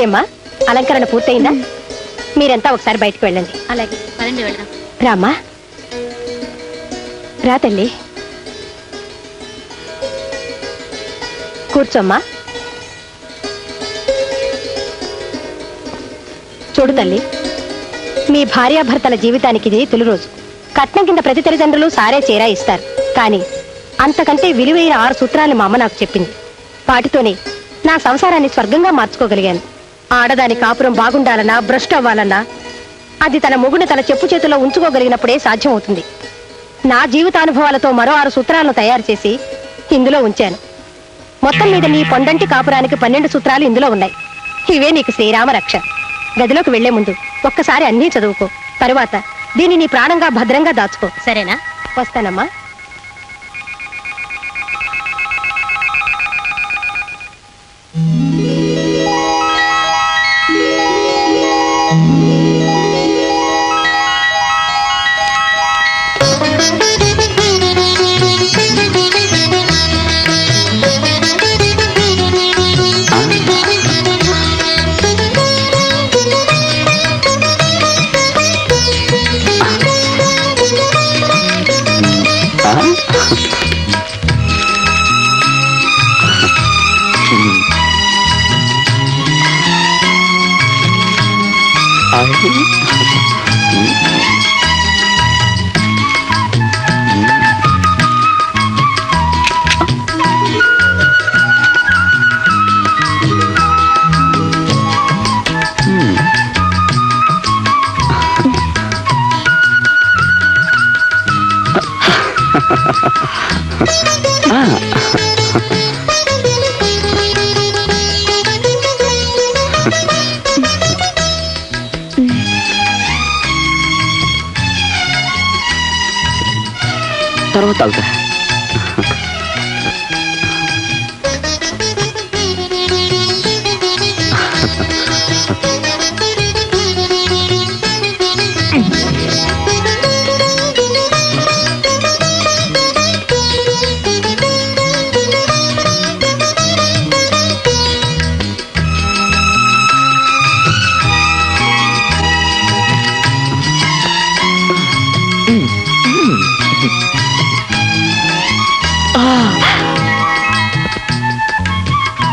ఏమ్మా అలంకరణ పూర్తయిందా? మీరంతా ఒకసారి బయటకు వెళ్ళండి. అలాగే పదండి వెళ్దాం. రామ్మా, రా తల్లి, కూర్చోమ్మా. చూడు తల్లి, మీ భార్యాభర్తల జీవితానికి ఇది తొలి రోజు. కట్నం కింద ప్రతి తల్లిదండ్రులు సారే చీరా ఇస్తారు, కానీ అంతకంటే విలువైన 6 సూత్రాలు మా అమ్మ నాకు చెప్పింది. వాటితోనే నా సంసారాన్ని స్వర్గంగా మార్చుకోగలిగాను. ఆడదాని కాపురం బాగుండాలన్నా, భ్రష్టు అవ్వాలన్నా అది తన మొగుడు తన చెప్పు చేతుల్లో ఉంచుకోగలిగినప్పుడే సాధ్యమవుతుంది. నా జీవితానుభవాలతో మరో 6 సూత్రాలను తయారు చేసి ఇందులో ఉంచాను. మొత్తం మీద నీ పొండంటి కాపురానికి 12 సూత్రాలు ఇందులో ఉన్నాయి. ఇవే నీకు శ్రీరామ రక్ష. గదిలోకి వెళ్లే ముందు ఒక్కసారి అన్నీ చదువుకో. తరువాత దీన్ని నీ ప్రాణంగా భద్రంగా దాచుకో. సరేనా? వస్తానమ్మా. తర్వాత అవుతా.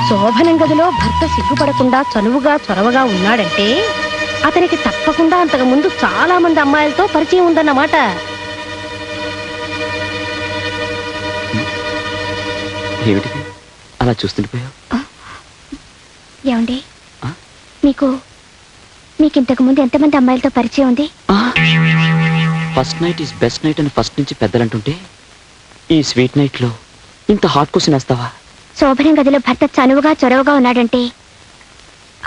శోభనం గదిలో భర్త సిగ్గుపడకుండా చనువుగా చొరవగా ఉన్నాడంటే అతనికి తప్పకుండా అంతకు ముందు చాలా మంది అమ్మాయిలతో పరిచయం ఉందన్నమాట. ఏమిటి అలా చూస్తుండిపోయావు? ఏమండి, మీకింతకు ముందు ఎంతమంది అమ్మాయిలతో పరిచయం ఉంది? First night is best night అని ఫస్ట్ నుంచి పెద్దలంటుంటే ఈ స్వీట్ నైట్ లో ఇంత హాట్ క్వశ్చన్ వేస్తావా? శోభనం గదిలో భర్త చనువుగా చొరవగా ఉన్నాడంటే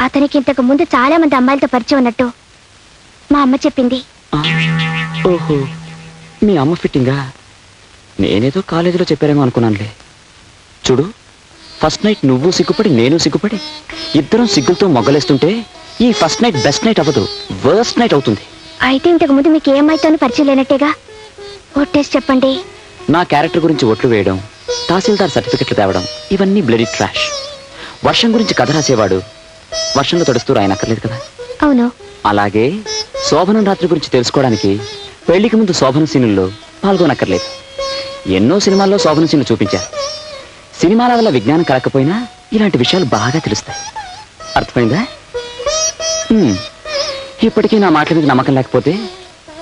అతనికి ఇంతకు ముందు చాలా మంది అమ్మాయిలతో పరిచయం ఉన్నట్టు మా అమ్మ చెప్పింది. ఓహో, మీ అమ్మ ఫిట్టింగా? నేనేదో కాలేజీలో చెప్పారేమో అనుకున్నానులే. చూడు, ఫస్ట్ నైట్ నువ్వు సిగ్గుపడి నేను సిగ్గుపడి ఇద్దరం సిగ్గులతో మొగ్గలేస్తుంటే ఈ ఫస్ట్ నైట్ బెస్ట్ నైట్ అవ్వదు, వర్స్ట్ నైట్ అవుతుంది. అయితే ఇంతకు ముందు మీకు ఏ అమ్మాయితోనూ పరిచయం లేనట్టేగా? ఒట్టేసి చెప్పండి. నా క్యారెక్టర్ గురించి ఒట్లు వేయడం, తహసీల్దార్ సర్టిఫికెట్లు తేవడం ఇవన్నీ బ్లడీ ట్రాష్. వర్షం గురించి కథ రాసేవాడు వర్షంలో తడుస్తూ రాయనక్కర్లేదు కదా. అవును. అలాగే శోభనం రాత్రి గురించి తెలుసుకోవడానికి పెళ్లికి ముందు శోభన సీనుల్లో పాల్గొనక్కర్లేదు. ఎన్నో సినిమాల్లో శోభన సీన్లు చూపించారు. సినిమాల వల్ల విజ్ఞానం కలకపోయినా ఇలాంటి విషయాలు బాగా తెలుస్తాయి. అర్థమైందా? ఇప్పటికీ నా మాటల మీద నమ్మకం లేకపోతే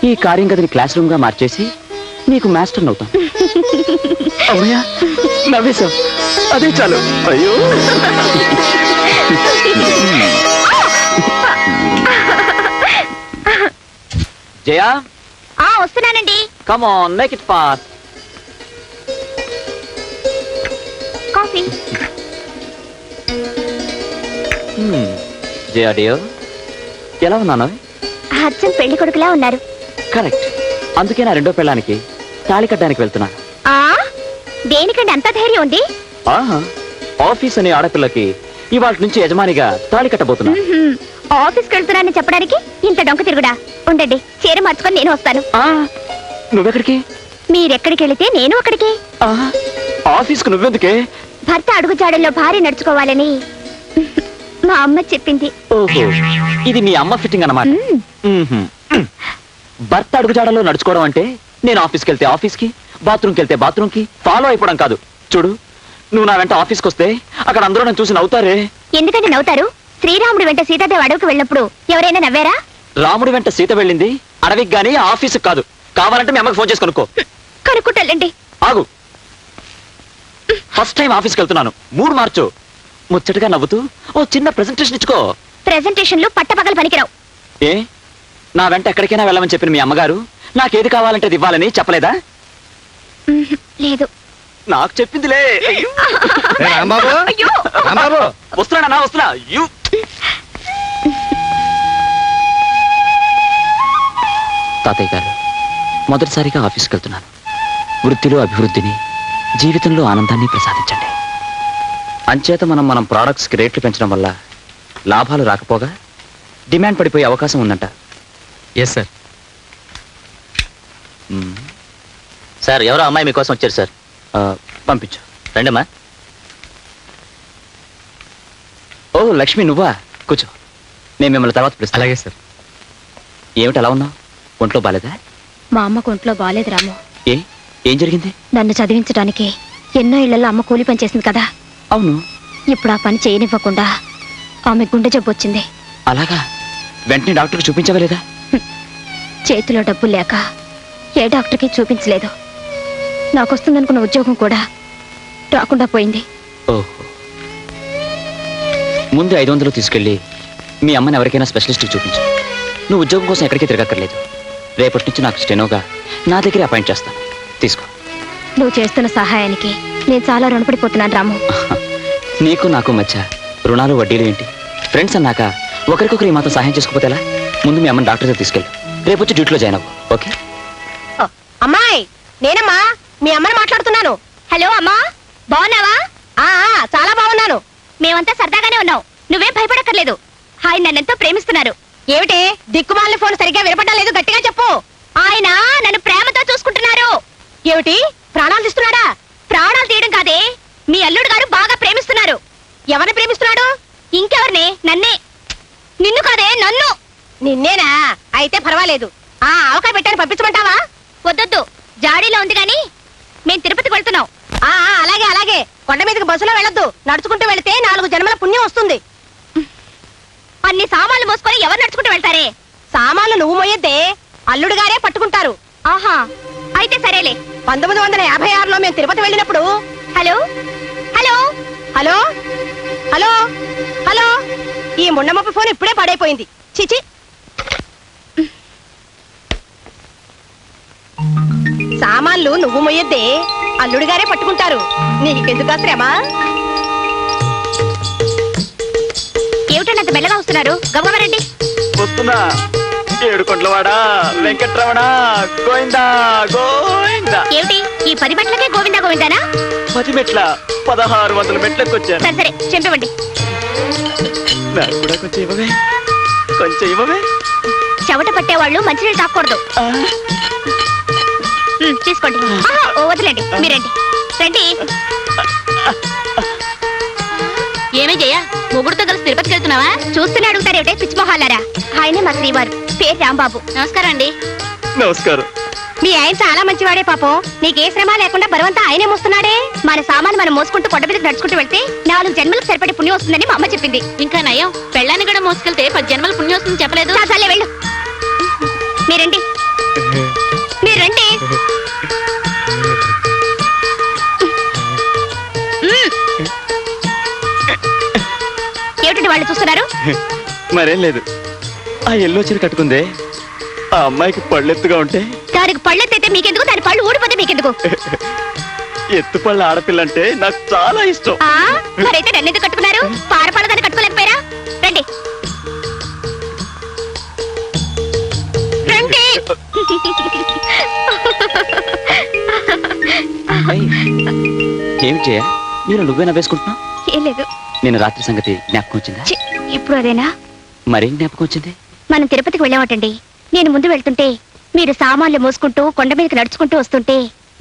ఈ కార్యం గదిని క్లాస్ రూమ్ గా మార్చేసి నీకు మాస్టర్ అవుతాం. అమ్మయ్యా, నవ్వేశాం, అదే చాలు. అయ్యో, జయా. వస్తున్నానండి. Come on, make it fast. Coffee. Jaya dear, ఎలా ఉన్నాను? అచ్చం పెళ్లి కొడుకులా ఉన్నారు. కరెక్ట్, అందుకే నా రెండో పెళ్ళానికి తాళి కట్టడానికి వెళ్తున్నా. దేనికండి అంత ధైర్యం ఉంది? ఆఫీస్ అనే ఆడపిల్లకి ఇవాళ నుంచి యజమానిగా తాళి కట్టబోతున్నా. ఆఫీస్కి వెళ్తున్నానని చెప్పడానికి ఇంత డొంక తిరుగుడా? ఉండండి, చీర మార్చుకొని నేను వస్తాను. నువ్వెక్కడికి? మీరెక్కడికి వెళితే నేను అక్కడికి. ఆఫీస్కు నువ్వెందుకే? భర్త అడుగుజాడల్లో భార్య నడుచుకోవాలని మా అమ్మ చెప్పింది. ఓహో, ఇది మీ అమ్మ ఫిట్టింగ్ అన్నమాట. భర్త అడుగుజాడలో నడుచుకోవడం అంటే నేను ఆఫీస్కి వెళ్తే ఆఫీస్కి, బాత్రూమ్కి వెళ్తే బాత్రూమ్కి ఫాలో అయిపోవడం కాదు. చూడు, నువ్వు నా వెంట ఆఫీస్కి వస్తే అక్కడ అందరూ నన్ను చూసి నవ్వుతారే. ఎందుకంటే నవ్వుతారు? శ్రీరాముడు వెంట సీతాదేవి అడవికి వెళ్ళినప్పుడు ఎవరైనా నవ్వారా? రాముడి వెంట సీత వెళ్ళింది అడవికి గానీ ఆఫీస్కి కాదు. కావాలంటే మీ అమ్మకి ఫోన్ చేసి కనుక్కో. కనుక్కుంటాలండి. ఆగు, ఫస్ట్ టైం ఆఫీస్కి వెళ్తున్నాను, మూడు మార్చు. ముచ్చటగా నవ్వుతూ ఓ చిన్న ప్రెజెంటేషన్ ఇచ్చుకో. ప్రెజెంటేషన్లు పట్టపగలు పనికిరావు. ఏ, నా వెంట ఎక్కడికైనా వెళ్ళమని చెప్పిన మీ అమ్మగారు నాకేది కావాలంటే అది ఇవ్వాలని చెప్పలేదా? లేదు. నాకు చెప్పిందిలే. రాంబాబు, అయ్యో! రాంబాబు, వస్తున్నా వస్తున్నా. తాతయ్య గారు, మొదటిసారిగా ఆఫీస్కి వెళ్తున్నాను. వృత్తిలో అభివృద్ధిని, జీవితంలో ఆనందాన్ని ప్రసాదించండి. అంచేత మనం ప్రోడక్ట్స్కి రేట్లు పెంచడం వల్ల లాభాలు రాకపోగా డిమాండ్ పడిపోయే అవకాశం ఉందంట. Yes sir. సార్, ఎవరో అమ్మాయి మీకోసం వచ్చారు సార్. పంపించు. రండమ్మా. ఓ లక్ష్మి, నువ్వా? కూర్చో, నేను మిమ్మల్ని తర్వాత పిలుస్తాను. అలాగే సార్. ఏమిటి అలా ఉన్నావు? ఒంట్లో బాలేదా? మా అమ్మకు ఒంట్లో బాలేదు రాము. ఏం జరిగింది? నన్ను చదివించడానికి ఎన్నో ఇళ్లలో అమ్మ కూలి పని చేసింది కదా. అవును. ఇప్పుడు ఆ పని చేయనివ్వకుండా ఆమె గుండె జబ్బు వచ్చింది. అలాగా? వెంటనే డాక్టర్కి చూపించవలేదా? చేతిలో డబ్బులు లేక ఏ డాక్టర్కి చూపించలేదు. నాకొస్తుందనుకున్న ఉద్యోగం కూడా రాకుండా పోయింది. ఓహో, ముందు 500 తీసుకెళ్ళి మీ అమ్మని ఎవరికైనా స్పెషలిస్ట్కి చూపించు. నువ్వు ఉద్యోగం కోసం ఎక్కడికి తిరగక్కర్లేదు. రేపటి నుంచి నాకు స్టెనోగా నా దగ్గరే అపాయింట్ చేస్తాను. తీసుకో. నువ్వు చేస్తున్న సహాయానికి నేను చాలా రుణపడిపోతున్నాను రాము. నీకు నాకు మధ్య రుణాలు వడ్డీలు ఏంటి? ఫ్రెండ్స్ అన్నాక ఒకరికొకరు ఈ మాత్రం సహాయం చేసుకోకపోతే ఎలా? ముందు మీ అమ్మని డాక్టర్ దగ్గర తీసుకెళ్ళు. రేపు వచ్చి డ్యూటీలో జాయిన్ అవ్వు. ఓకే? అమ్మాయి, నేనమ్మా మీ అమ్మని మాట్లాడుతున్నాను. హలో అమ్మా, బాగున్నావా? చాలా బాగున్నాను. మేమంతా సరదాగానే ఉన్నాం. నువ్వేం భయపడక్కర్లేదు. ఆయన నన్నెంతో ప్రేమిస్తున్నారు. ఏమిటి దిక్కుమాలిన ఫోన్ సరిగ్గా వినపడడం లేదు? గట్టిగా చెప్పు. ఆయన నన్ను ప్రేమతో చూసుకుంటున్నారు. ఏమిటి ప్రాణాలు తీస్తున్నాడా? ప్రాణాలు తీయడం కాదే, మీ అల్లుడు గారు బాగా ప్రేమిస్తున్నారు. ఎవరిని ప్రేమిస్తున్నాడు? ఇంకెవరిని? నన్నే. నిన్ను కాదే, నన్ను. నిన్నేనా? అయితే పర్వాలేదు. ఆవకాయ పెట్టాను, పంపించమంటావా? వద్దొద్దు, జాడీలో ఉంది గాని మేం తిరుపతికి వెళ్తున్నాం. అలాగే అలాగే. కొండ మీదకి బస్సులో వెళ్ళొద్దు, నడుచుకుంటూ వెళితే 4 జన్మల పుణ్యం వస్తుంది. అన్ని సామాన్లు మోసుకొని ఎవరు నడుచుకుంటూ వెళ్తారే? సామాన్లు నువ్వు మోయొద్దే, అల్లుడు గారే పట్టుకుంటారు. ఆహా, అయితే సరేలే. 1956లో మేము తిరుపతి వెళ్ళినప్పుడు. Hello hello hello hello hello ఈ ముండమప్ప ఫోన్ ఇప్పుడే పడైపోయింది. చిచి, సామాన్లు నువ్వు మొయ్యొద్దే, అల్లుడు గారే పట్టుకుంటారు. నీకెందుకు శ్రమ? ఏమిటంత మెల్లగా వస్తున్నారు? గవ్వరండి. వస్తున్నా. ఏడుకొండలవాడా వెంకట్రమణ గోవిందా గోవిందా. ఏమిటి ఈ 10 మెట్లకే గోవిందా గోవిందానా? 10 మెట్ల 1600 మెట్లకు వచ్చాను. సరే సరే, చెంపివ్వండి. నాకు కూడా కొంచెం ఇవ్వవే, కొంచెం ఇవ్వవే. చెవట పట్టేవాళ్ళు మంచినీళ్ళు తాకూడదు. తీసుకోండి. వదిలేండి, మీరండి. రండి. ఏమే జయ, మొగుడుతో కలిసి తిరుపతికి వెళ్తున్నావా? చూస్తూనే అడుగుతారేమిటే పిచ్చిమొహాలారా. ఆయనే మా శ్రీవారు, పేరు రాంబాబు. నమస్కారం అండి. నమస్కారం. మీ ఆయన చాలా మంచివాడే పాపం. నీకే శ్రమ లేకుండా బరువంతా ఆయనే మోస్తున్నాడే. మన సామాను మనం మోసుకుంటూ కొండ మీదకి నడుచుకుంటూ వెళ్తే 4 జన్మలకు సరిపడే పుణ్యం వస్తుందని మా అమ్మ చెప్పింది. ఇంకా నయం, పెళ్ళాన్ని కూడా మోసుకెళ్తే 10 జన్మల పుణ్యం వస్తుందని చెప్పలేదు. చాలే వెళ్ళు. మీరండి, మీరండి. ఏమిటండి వాళ్ళు చూస్తున్నారు? మరేం లేదు. ఆ ఎల్లో చీర కట్టుకుందే ఆ అమ్మాయికి పళ్ళెత్తుగా ఉంటే. దానికి పళ్ళెత్తైతే మీకెందుకు? దాని పళ్ళు ఊడిపోతే మీకెందుకు? ఎత్తుపళ్ళ ఆడపిల్లంటే నాకు చాలా ఇష్టం. మరైతే నన్ను ఎందుకు కట్టుకున్నారు? పారపాల దాన్ని కట్టుకోలేకపోయారా? రండి రండి. ఏమి చేయ, నేను నువ్వే నవ్వేసుకుంటున్నావు? ఏం లేదు. నేను రాత్రి సంగతి జ్ఞాపకం వచ్చిందా? ఇప్పుడు అదేనా? మరేం జ్ఞాపకం వచ్చింది? మనం తిరుపతికి వెళ్ళామటండి. నేను ముందు వెళ్తుంటే మీరు సామాన్లు మోసుకుంటూ కొండ మీదకి నడుచుకుంటూ వస్తుంటే.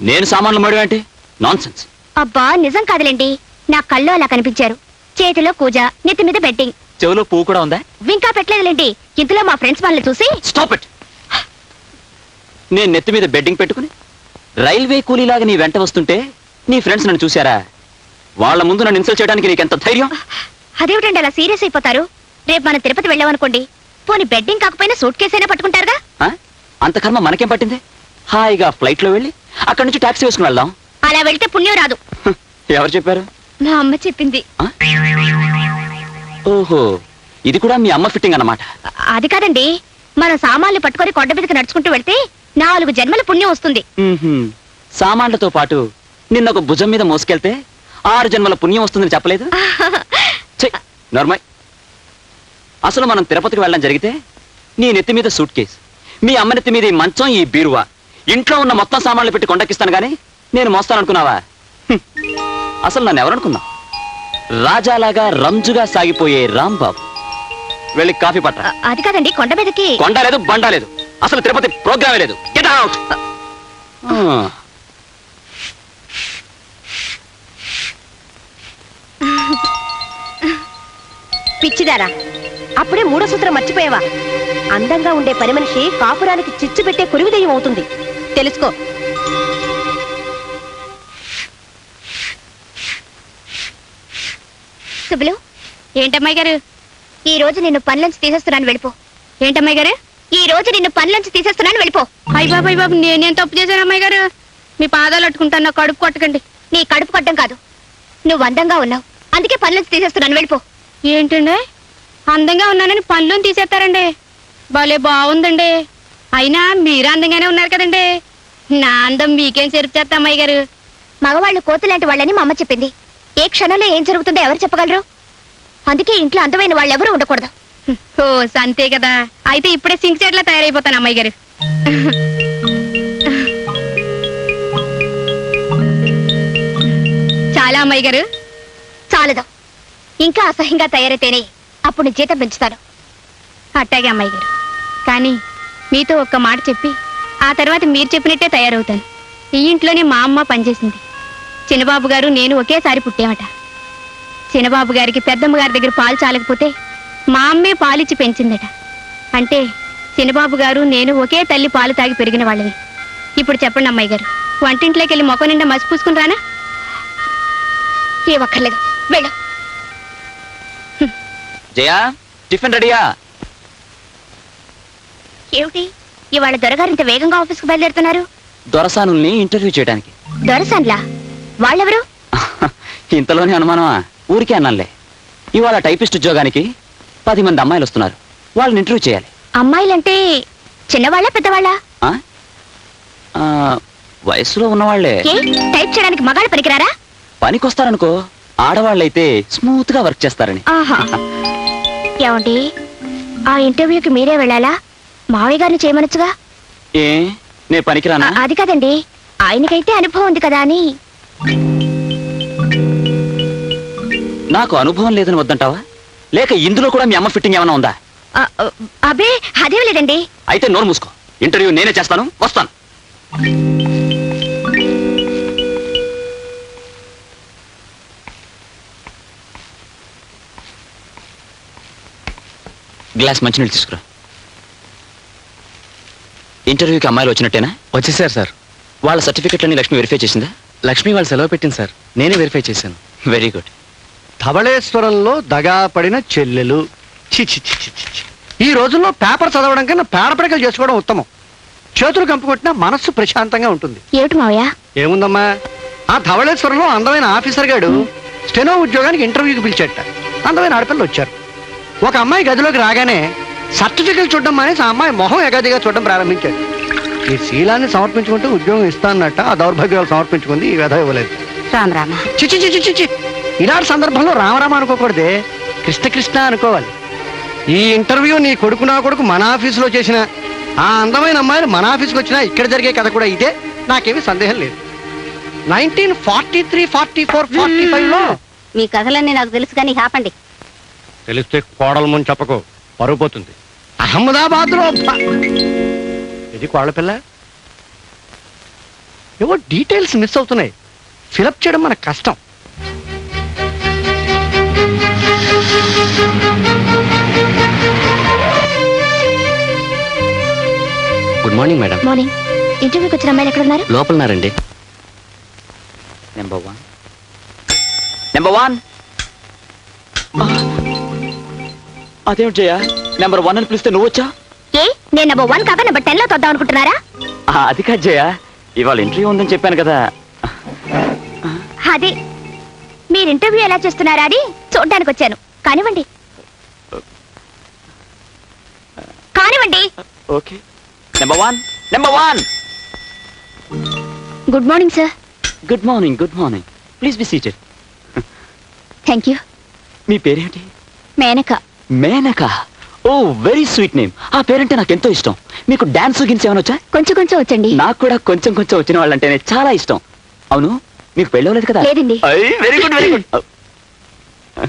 నేను సామాన్లు మడి అంటే నాన్సెన్స్. అబ్బా, నిజం కాదులేండి. నా కళ్ళు అలా కనిపించారు. చేతిలో కూజ, నెత్తి మీద బెట్టింగ్. చెవిలో పువ్వు కూడా ఉందా? ఇంకా పెట్టలేదులేండి. ఇంతలో మా ఫ్రెండ్స్ వాళ్ళని చూసి స్టాప్ ఇట్. నేను నెత్తి మీద బెడ్డింగ్ పెట్టుకుని రైల్వే కూలీలాగా నీ వెంట వస్తుంటే నీ ఫ్రెండ్స్ నన్ను చూశారా? వాళ్ళ ముందు నన్ను ఇన్సల్ట్ చేయడానికి నీకెంత ధైర్యం? అదేమిటండి అలా సీరియస్ అయిపోతారు? రేపు మనం తిరుపతి వెళ్ళామనుకోండి, పోనీ బెడ్డింగ్ కాకపోయినా సూట్ కేసు అయినా పట్టుకుంటారుగా. ఆ? అంత కర్మ మనకేం పట్టింది? హాయిగా ఫ్లైట్ లో వెళ్ళి అక్కడి నుంచి టాక్సీ వేసుకుని వెళ్దాం. అలా వెళ్తే పుణ్యం రాదు. హ, ఎవరు చెప్పారు? మా అమ్మ చెప్పింది. ఆ? ఓహో, ఇది కూడా మీ అమ్మ ఫిట్టింగ్ అన్నమాట. అది కాదండి, మనం సామాన్లు పట్టుకొని కొండ మీదకి నడుచుకుంటూ వెళ్తే 4 జన్మల పుణ్యం వస్తుంది. మ్మ్హ్మ్. సామాన్లతో పాటు నిన్న ఒక భుజం మీద మోసుకెళ్తే 6 జన్మల పుణ్యం వస్తుందని చెప్పలేదు? నార్మల్. అసలు మనం తిరుపతికి వెళ్ళడం జరిగితే నీ నెత్తి మీద సూట్ కేసు, మీ అమ్మ నెత్తి మీద ఈ మంచం, ఈ బీరువా, ఇంట్లో ఉన్న మొత్తం సామాన్లు పెట్టి కొండకిస్తాను గానీ నేను మోస్తాననుకున్నావా? హ్మ్. అసలు నన్ను ఎవరనుకున్నా? రాజాలాగా రంజుగా సాగిపోయే రాంబాబు. వెళ్ళి కాఫీ పట్ట. అది కాదండి, కొండ మీదకి కొండ లేదు, బండ లేదు, అసలు తిరుపతి ప్రోగ్రామే లేదు. Get out. పిచ్చిదారా, అప్పుడే 3వ సూత్రం మర్చిపోయావా? అందంగా ఉండే పని మనిషి కాపురానికి చిచ్చు పెట్టే కురివిదయం అవుతుంది. తెలుసుకో. సుబ్బులు, ఏంటమ్మాయి గారు ఈ రోజు నిన్ను పనిలోంచి తీసేస్తున్నాను, వెళ్ళిపో. ఏంటమ్మాయి గారు ఈ రోజు నిన్ను పనిలోంచి తీసేస్తున్నాను, వెళ్ళిపో. అయ్య బాబు నేనేం తప్పు చేశాను అమ్మాయి గారు? మీ పాదాలు అట్టుకుంటాను, నా కడుపు కొట్టకండి. నీ కడుపు కొట్టడం కాదు, నువ్వు అందంగా ఉన్నావు, అందుకే పనిలోంచి తీసేస్తున్నాను, వెళ్ళిపో. ఏంటండి, అందంగా ఉన్నానని పనిలోని తీసేస్తారండి? భలే బాగుందండి. అయినా మీరు అందంగానే ఉన్నారు కదండి. నా అందం మీకేం చెరుపు చేస్తా అమ్మాయి గారు? మగవాళ్ళు కోతులాంటి వాళ్ళని మా అమ్మ చెప్పింది. ఏ క్షణంలో ఏం జరుగుతుందో ఎవరు చెప్పగలరు? అందుకే ఇంట్లో అందమైన వాళ్ళు ఎవరు ఉండకూడదు. ఓ అంతే కదా, అయితే ఇప్పుడే సింక్ చెట్లా తయారైపోతాను అమ్మాయి గారు. చాలా అమ్మాయి గారు, చాలదు. ఇంకా అసహ్యంగా తయారైతేనే అప్పుడు నీ జీతం పెంచుతాను. అట్టాగే అమ్మాయి గారు, కానీ మీతో ఒక్క మాట చెప్పి ఆ తర్వాత మీరు చెప్పినట్టే తయారవుతాను. ఈ ఇంట్లోనే మా అమ్మ పనిచేసింది. చిన్నబాబు గారు నేను ఒకేసారి పుట్టామట. చిన్నబాబు గారికి పెద్దమ్మ గారి దగ్గర పాలు చాలకపోతే మా అమ్మే పాలిచ్చి పెంచిందట. అంటే చిన్నబాబు గారు నేను ఒకే తల్లి పాలు తాగి పెరిగిన వాళ్ళవి. ఇప్పుడు చెప్పండి అమ్మాయి గారు, వంటింట్లోకి వెళ్ళి మొక్క నిండా మసి పూసుకుని రానా? ఏ ఒక్కర్లేదు, వెళ్ళు. జయా, టిఫిన్ రెడీయా? ఏమిటి ఇవాళ దొరగారు ఇంత వేగంగా ఆఫీస్కి బయలుదేరుతున్నారు? దొరసానుల్ని ఇంటర్వ్యూ చేయడానికి. దొరసన్లా? వాళ్ళెవరు? ఇంతలోనే అనుమానమా? ఊరికే అన్నానులే. ఇవాళ టైపిస్ట్ ఉద్యోగానికి 10 మంది అమ్మాయిలు వస్తున్నారు. వాళ్ళని ఇంటర్వ్యూ చేయాలి. అమ్మాయిలంటే చిన్నవాళ్ళ పెద్దవాళ్ళ? ఆ? ఆ, వయసులో ఉన్నవాళ్లే. ఏ టైప్ చేయడానికి మగాళ్ళు పనికిరారా? పనికొస్తారనుకో, ఆడవాళ్ళైతే స్మూత్ గా వర్క్ చేస్తారని. ఆహా. ఏమండి, ఆ ఇంటర్వ్యూకి మీరే వెళ్ళాలా? మావయ్య గారిని చేయమనొచ్చుగా. ఏ నే పనికిరానా? అది కాదండి, ఆయనకైతే అనుభవం ఉంది కదా అని. నాకు అనుభవం లేదని వద్దంటావా? లేక ఇందులో కూడా మీ అమ్మ ఫిట్టింగ్ ఏమైనా ఉందా? అబే అదేం లేదండి. అయితే నోరు మూసుకో. ఇంటర్వ్యూ నేనే చేస్తాను, వస్తాను. గ్లాస్ మంచినీళ్ళు తీసుకురా. ఇంటర్వ్యూకి అమ్మాయిలు వచ్చినట్టేనా? వచ్చేసారు సార్. వాళ్ళ సర్టిఫికెట్లన్నీ లక్ష్మి వెరిఫై చేసిందా? లక్ష్మి వాళ్ళు సెలవు పెట్టింది సార్, నేనే వెరిఫై చేశాను. Very good. ధవళేశ్వరంలో దగా పడిన చెల్లెలు. చి చి చి చి చి చి. ఈ రోజుల్లో పేపర్ చదవడం కన్నా పేడపడకలు చేసుకోవడం ఉత్తమం. చేతులు కంపుకొట్టినా మనస్సు ప్రశాంతంగా ఉంటుంది. ఏమిటి మావయ్య? ఏముందమ్మా, ఆ ధవళేశ్వరంలో అందమైన ఆఫీసర్ గాడు స్టెనో ఉద్యోగానికి ఇంటర్వ్యూకి పిలిచాట. అందమైన ఆడపిల్లలు వచ్చారు. ఒక అమ్మాయి గదిలోకి రాగానే సర్టిఫికెట్ చూడడం మానేసి ఆ అమ్మాయి మొహం ఎగాదిగా చూడడం ప్రారంభించాడు. ఈ శీలాన్ని సమర్పించుకుంటే ఉద్యోగం ఇస్తానన్నట్ట. ఆ దౌర్భాగ్యాలు సమర్పించుకుంది, ఈ వ్యధ ఇవ్వలేదు. రామ్ రామ. చిచి చిచి చిచి. ఇలాంటి సందర్భంలో రామరామ అనుకోకూడదే, కృష్ణ కృష్ణ అనుకోవాలి. ఈ ఇంటర్వ్యూ నీ కొడుకు నా కొడుకు మన ఆఫీసులో చేసిన ఆ అందమైన అమ్మాయిలు మన ఆఫీస్కి వచ్చినా ఇక్కడ జరిగే కథ కూడా ఇదే, నాకేమీ సందేహం లేదు. 1943, 44, 45లో మీ కథలన్నీ నాకు తెలుసు కానీ ఆపండి. తెలిస్తే కోడల ముందు చెప్పకు, పరుగు పోతుంది. అహ్మదాబాద్ లో ఇది కోడల పిల్ల. ఏవో డీటెయిల్స్ మిస్ అవుతున్నాయి, ఫిలప్ చేయడం మనకు కష్టం. Morning madam. మార్నింగ్. ఇంటర్వ్యూకి వచ్చిన అమ్మాయిలు ఎక్కడ ఉన్నారు? లోపలన్నారండి. నెంబర్ 1 నెంబర్ 1 అదేమిటి జయ, నెంబర్ 1 అని పిలిస్తే నువ్వు వచ్చా? ఏ నేను నెంబర్ 1 కాక నెంబర్ 10 లో తొద్దాం అనుకుంటున్నారా? అది కాదు జయ, ఇవాళ ఇంటర్వ్యూ ఉందని చెప్పాను కదా. అదే మీరు ఇంటర్వ్యూ ఎలా చేస్తున్నారా అని చూడడానికి వచ్చాను. కానివ్వండి కానివ్వండి. Okay. Number 1 number 1 good morning sir. Good morning. Good morning. Please be seated. Thank you. మీ పేరేంటి? Menaka. Menaka. Oh very sweet name. ఆ పేరంటే నాకు ఎంతో ఇష్టం. మీకు డాన్స్ గిన్స్ ఏమైనా వచ్చా? కొంచెం కొంచెం వచ్చండి. నాకు కూడా కొంచెం కొంచెం వచ్చిన వాళ్ళంటేనే చాలా ఇష్టం. అవును, మీకు పెళ్ళవలేదు కదా? లేదండి. Very good very good.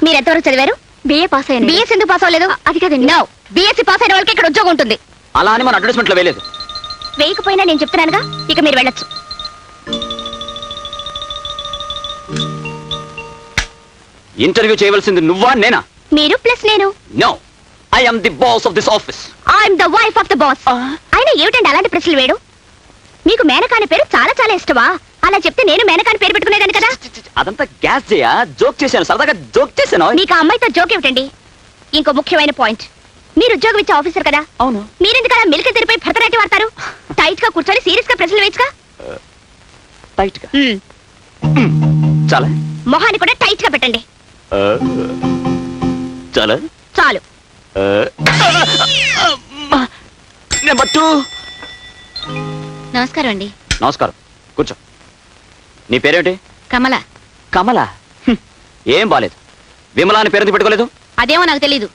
మీరు ఎంతవరకు చదివారు? బిఏ పాస్ అయ్యాను. బిఎస్ ఎందుకు పాస్ అవ్వలేదు? అది కదండి. నో, బిఎస్సీ పాస్ అయిన వాళ్ళకి ఇక్కడ ఉద్యోగం ఉంటుంది. అలా అని మన అడ్వర్టైస్మెంట్ లో వేయలేదు. వేయకపోయినా నేను చెప్తున్నానుగా, ఇక మీరు వెళ్ళొచ్చు. ఇంటర్వ్యూ చేయవలసింది నువ్వా నేనా? మీరు ప్లస్ నేను. No, I am the boss of this office. I'm the wife of the boss. అయినా ఏమిటండి అలాంటి ప్రశ్నలు వేడు? మీకు మేనకాని పేరు చాలా చాలా ఇష్టమా? అలా చెప్తే నేను మేనకాని పేరు పెట్టుకునేదాన్ని కదా. అదంతా గ్యాస్ చేయా, జోక్ చేశాను, సరదాగా జోక్ చేశాను. మీకు ఆ అమ్మాయితో జోక్ ఏమిటండి? ఇంకో ముఖ్యమైన పాయింట్, మీరు ఉద్యోగం ఇచ్చే ఆఫీసర్ కదా. అవును. మీరెందుకు అలా మిల్క్ తెరిపై భరతనాట్యం వాడతారు? టైట్ గా కూర్చొని సీరియస్ గా ప్రశ్నలు వేయచ్చుగా. టైట్ గా చాలా. మొహాన్ని కూడా టైట్ గా పెట్టండి. చాలా చాలు. నెంబర్ 2. నమస్కారం అండి. నమస్కారం, కూర్చో. నీ పేరేమిటి? కమల. కమల. ఏం బాలేదు. విమలా అని పేరు పెట్టుకోలేదు? అదేమో నాకు తెలీదు.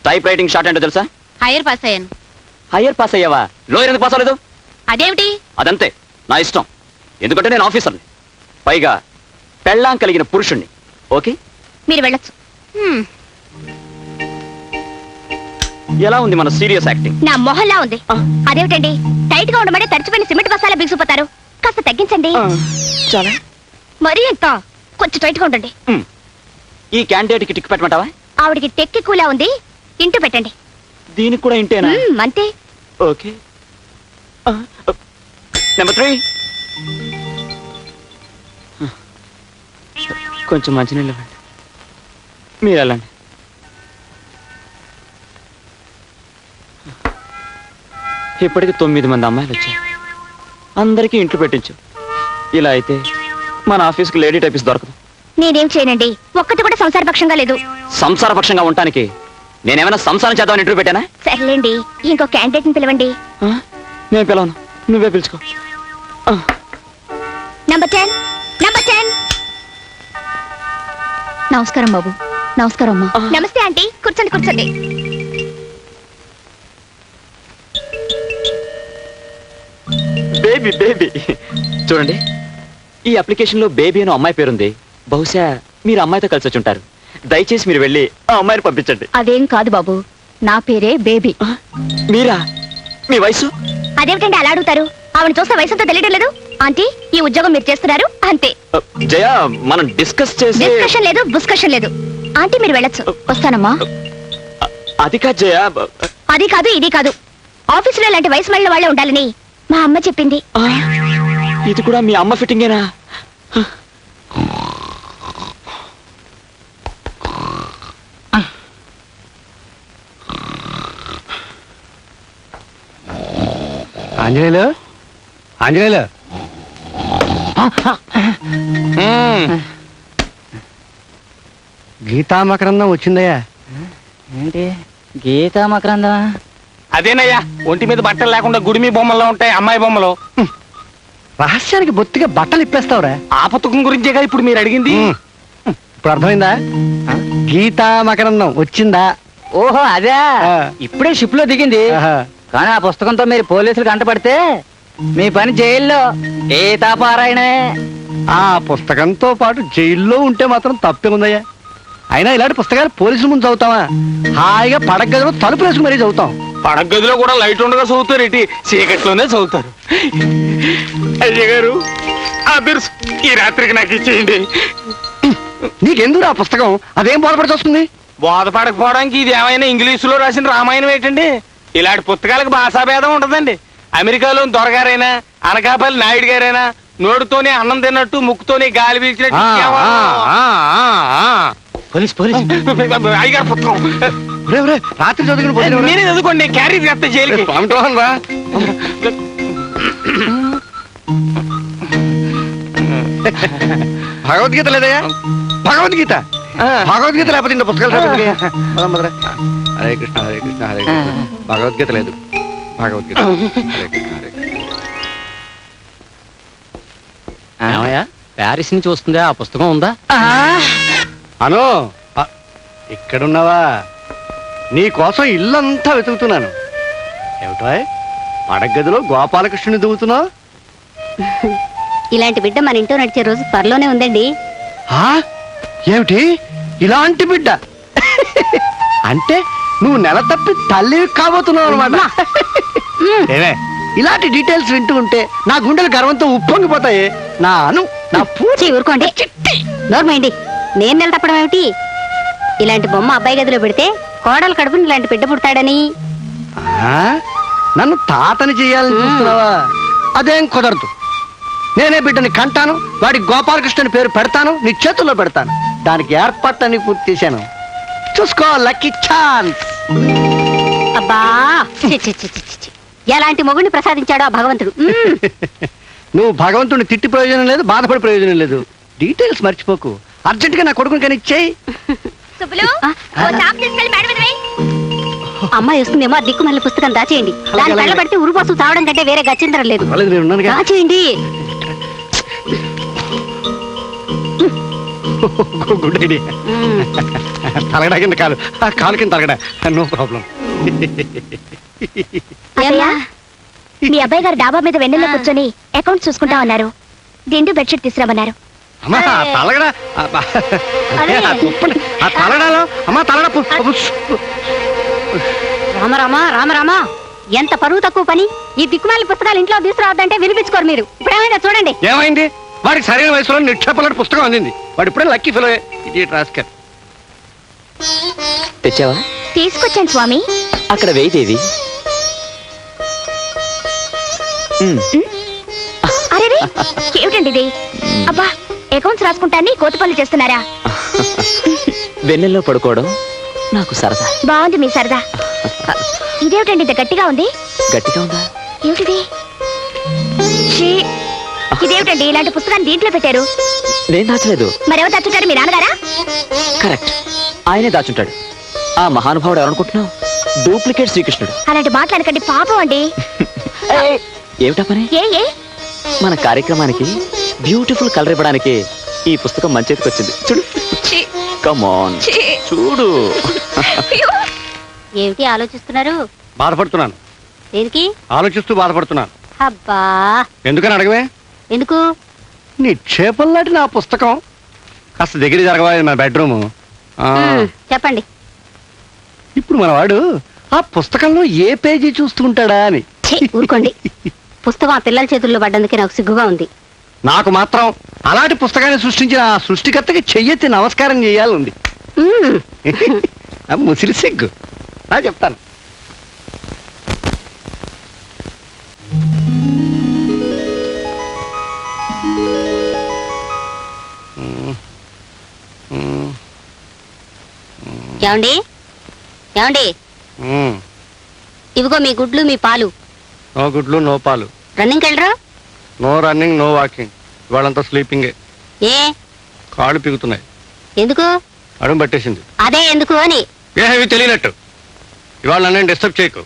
టైప్ రైటింగ్ షార్ట్ ఏంటో తెలుసా? హైయర్ పాస్ అయ్యాను. హయ్యర్ పాస్ అయ్యావా? లోయర్ ఎందుకు పాస్ అవ్వలేదు? అదేమిటి? అదంతే, నా ఇష్టం. ఎందుకంటే నేను ఆఫీసర్ని, పైగా పెళ్ళాం కలిగిన పురుషుణ్ణి. ఓకే, మీరు వెళ్ళొచ్చు. ఎలా ఉంది మన సీరియస్ యాక్టింగ్? నా మొహల్లా ఉంది. అదేమిటండి, టైట్ గా ఉండమంటే తడిచిపోయిన సిమెంట్ బస్సాలా బిగుసిపోతారు. కాస్త తగ్గించండి. చాలా. మరీ ఎంత? కొంచెం టైట్ గా ఉండండి. ఈ క్యాండిడేట్ కి టిక్ పెట్టమంటావా? ఆవిడికి టెక్కి కూలా ఉంది, ఇంటూ పెట్టండి. దీనికి కూడా ఇంటేనా? అంతే. ఓకే. నెంబర్ 3. కొంచెం మంచినీళ్ళు ఇవ్వండి. మీరు వెళ్ళండి. ఇప్పటికి 9 మంది అమ్మాయిలు వచ్చారు. అందరికీ ఇంట్లో పెట్టించు. ఇలా అయితే మన ఆఫీస్కి లేడీ టైపిస్ట్ దొరకదు. నేనేం చేయనండి, ఒక్కటి కూడా సంసారపక్షంగా లేదు. సంసారపక్షంగా ఉండటానికి నేనేమైనా సంసారం చేద్దామని ఇంటర్వ్యూ పెట్టానా? సర్లేండి, ఇంకో క్యాండిడేట్ ని పిలవండి. నేను పిలవను, నువ్వే పిలుచుకో. నంబర్ 10. నంబర్ 10. నమస్కారం బాబు. నమస్కారం అమ్మా. నమస్తే ఆంటీ, కూర్చోండి కూర్చోండి. Baby baby. చూడండి, ఈ అప్లికేషన్ లో బేబీ అని అమ్మాయి పేరుంది. బహుశా మీరు అమ్మాయితో కలిసి వచ్చి ఉంటారు. దయచేసి మీరు వెళ్ళి ఆ అమ్మాయిని పంపించండి. అదేం కాదు బాబు, నా పేరే బేబీ. మీరా? మీ వయసు? అదేమిటండి అలా అడుగుతారు? ఆవిడ చూస్తే వయసుతో తెలియడం లేదు. ఆంటీ, ఈ ఉద్యోగం మీరు చేస్తున్నారు అంతే. జయ, మనం డిస్కస్ చేసి. డిస్కషన్ లేదు, బుస్కషన్ లేదు. ఆంటీ మీరు వెళ్ళొచ్చు. వస్తానమ్మా. అది కాదు జయ. అది కాదు, ఇది కాదు. ఆఫీసులో ఇలాంటి వయసు మళ్ళీ వాళ్ళే ఉండాలని మా అమ్మ చెప్పింది. ఇది కూడా మీ అమ్మ ఫిట్టింగేనా? ఆంజనేయులు, ఆంజనేయులు, గీతామకరందం వచ్చిందయ్యా. ఏంటి గీతా మకరందమా? అదేనయ్యా, ఒంటి మీద బట్టలు లేకుండా గుడిమి బొమ్మల్లో ఉంటాయి అమ్మాయి బొమ్మలు. రహస్యానికి బొత్తిగా బట్టలు ఇప్పేస్తావురా. ఆ పుస్తకం గురించేగా ఇప్పుడు మీరు అడిగింది. ఇప్పుడు అర్థమైందా? గీతామకరందం వచ్చిందా? ఓహో అదే, ఆ. ఇప్పుడే షిప్ లో దిగింది. ఆహా. కానీ ఆ పుస్తకంతో మీరు పోలీసులు కంటపడితే మీ పని జైల్లో గీతాపారాయణే. ఆ పుస్తకంతో పాటు జైల్లో ఉంటే మాత్రం తప్పే ఉందయ్యా. అయినా ఇలాంటి పుస్తకాలు పోలీసుల ముందు చదువుతావా? హాయిగా పడగదిలో తలుపు వేసుకుని మరీ చదువుతాం. పడక గదిలో కూడా లైట్ ఉండగా చదువుతారు, ఇటు చీకట్లోనే చదువుతారు. అయ్య గారు, ఆ బిర్స్ ఈ రాత్రికి నాకు ఇచ్చేయండి. నీకెందుకు ఆ పుస్తకం? అదేం బోధపడి వస్తుంది? బోధపడకపోవడానికి ఇది ఏమైనా ఇంగ్లీషులో రాసిన రామాయణం ఏంటండి? ఇలాంటి పుస్తకాలకు భాషాభేదం ఉంటుందండి. అమెరికాలో దొరగారైనా అనకాపల్లి నాయుడు గారైనా నోటితోనే అన్నం తిన్నట్టు ముక్కుతోనే గాలి పీల్చినట్టు పోలీస్ పోలీస్ అయ్యగారు పుస్తకం రాత్రి చదువుకుని పోతే నేనే చదువుకోండి క్యారీ చేస్తా జైలుకి రా భగవద్గీత లేదయ్యా భగవద్గీత భగవద్గీత లేకపోతే ఇంత పుస్తకాలు చదవకపోతే పదం పదరా. హరే కృష్ణ హరే కృష్ణ హరే కృష్ణ భగవద్గీత లేదు భగవద్గీత హరే కృష్ణ హరే కృష్ణ. ప్యారిస్ నుంచి వస్తుందా ఆ పుస్తకం ఉందా? అను ఇక్కడున్నావా? నీ కోసం ఇల్లంతా వెతుకుతున్నాను. ఏమిటో పడగదిలో గోపాలకృష్ణుని దువ్వుతున్నావు? ఇలాంటి బిడ్డ మన ఇంట్లో నడిచే రోజు త్వరలోనే ఉందండి. ఆ? ఏమిటి ఇలాంటి బిడ్డ? అంటే నువ్వు నెల తప్పి తల్లి కాబోతున్నావు అనమాట. ఏమే ఇలాంటి డీటెయిల్స్ వింటూ ఉంటే నా గుండెలు గర్వంతో ఉప్పొంగిపోతాయి. నా అను నా పూచి ఊరుకోండి, నోర్మైండి. నేను నెల తప్పడం ఏమిటి? ఇలాంటి బొమ్మ అబ్బాయి గదిలో పెడితే కోడలు కడుపుని ఇలాంటి బిడ్డ పుడతాడని. నన్ను తాతని చేయాలని చూస్తున్నావా? అదేం కుదరదు. నేనే బిడ్డని కంటాను, వాడి గోపాలకృష్ణని పేరు పెడతాను, నీ చేతుల్లో పెడతాను. దానికి ఏర్పాట్లన్నీ పూర్తి చేశాను. చూసుకో లక్కీ ఛాన్స్. అబ్బా చి, చి, చి, చి, చి. ఎలాంటి మొగుడిని ప్రసాదించాడో ఆ భగవంతుడు. నువ్వు భగవంతుడిని తిట్టి ప్రయోజనం లేదు, బాధపడి ప్రయోజనం లేదు. డీటెయిల్స్ మర్చిపోకు. అర్జెంట్ గా నా కొడుకుని కానీ ఇచ్చేయి. అమ్మాయి వస్తుందేమో, ఆ దిక్కుమల్ల పుస్తకం దాచేయండి. దాని కళ్ళ పడితే ఉరుపోసు చావడం కంటే వేరే గచ్చిందరం లేదు. నేను ఉన్నానుగా. దాచేయండి. Good idea. తలగడా కింద కాలు, ఆ కాలు కింద తలగడా, నో ప్రాబ్లం. మీ అబ్బాయి గారు డాబా మీద వెన్నెల్లో కూర్చొని అకౌంట్ చూసుకుంటా ఉన్నారు. దిండు బెడ్షీట్ తీసుకురామన్నారు. అమ్మా తలగడా, ఆ తలగడాలో అమ్మా తలగడ. రామరామా రామరామా, ఎంత పరువు తక్కువ పని. ఈ దిక్కుమాలి పుస్తకాలు ఇంట్లో తీసుకురావద్దంటే వినిపించుకోరు మీరు. ఇప్పుడేమైనా చూడండి. ఏమైంది? వాడికి సరైన వయసులో నిక్షేపలాంటి పుస్తకం అందింది. వాడు ఇప్పుడే లక్కీ ఫెలో. ఇది రాస్కర్. తెచ్చావా? తీసుకొచ్చాను స్వామి. అక్కడ వేయిదేవి. అరే ఏమిటండి ఇది? అబ్బా, అకౌంట్స్ రాసుకుంటాన్ని కోతి పనులు చేస్తున్నారా? వెన్నెల్లో పడుకోవడం నాకు సరదా. బాగుంది మీ సరదా. ఇదేమిటండి ఇంత గట్టిగా ఉంది? గట్టిగా ఉందా? ఏమిటిది? ఛీ, ఇదేమిటండి ఇలాంటి పుస్తకాన్ని దీంట్లో పెట్టారు? నేను దాచలేదు. మరెవరు దాచుంటారు? మీ నాన్నగారా? కరెక్ట్, ఆయనే దాచుంటాడు. ఆ మహానుభావుడు ఎవరనుకుంటున్నావు? డూప్లికేట్ శ్రీకృష్ణుడు. అలాంటి మాట్లాడకండి, పాపం అండి. ఏమిటా పని? ఏ మన కార్యక్రమానికి బ్యూటిఫుల్ కలర్ ఇవ్వడానికి ఈ పుస్తకం మంచికి వచ్చింది. చూడు, కమాన్ చూడు. ఏమిటి ఆలోచిస్తున్నారు? బాధపడుతున్నాను. దేనికి ఆలోచిస్తూ బాధపడుతున్నాను. అబ్బా, ఎందుకని అడగవే? ఎందుకు? నిక్షేపంలాంటి నా పుస్తకం కాస్త దగ్గర జరగవా? మా బెడ్రూమ్. చెప్పండి. ఇప్పుడు మన వాడు ఆ పుస్తకంలో ఏ పేజీ చూస్తూ ఉంటాడా అని. ఊరుకోండి. పుస్తకం ఆ పిల్లల చేతుల్లో పడ్డందుకే నాకు సిగ్గుగా ఉంది. నాకు మాత్రం అలాంటి పుస్తకాన్ని సృష్టించిన ఆ సృష్టికర్తకి చెయ్యెత్తి నమస్కారం చేయాలి. ముసిరి సిగ్గు. నా చెప్తాను. ఏమండి ఏమండి, ఇవిగో మీ గుడ్లు, మీ పాలు. నో గుడ్లు, నో పాలు. రన్నింగ్ వెళ్ళరా? No running, no walking. ఇవాళంతా స్లీపింగే. ఏ కాళ్ళు పిగుతున్నాయి. ఎందుకు? అడుగు పట్టేసింది. అదే ఎందుకు అని. ఏవి తెలియనట్టు. ఇవాళ నన్ను డిస్టర్బ్ చేయకు.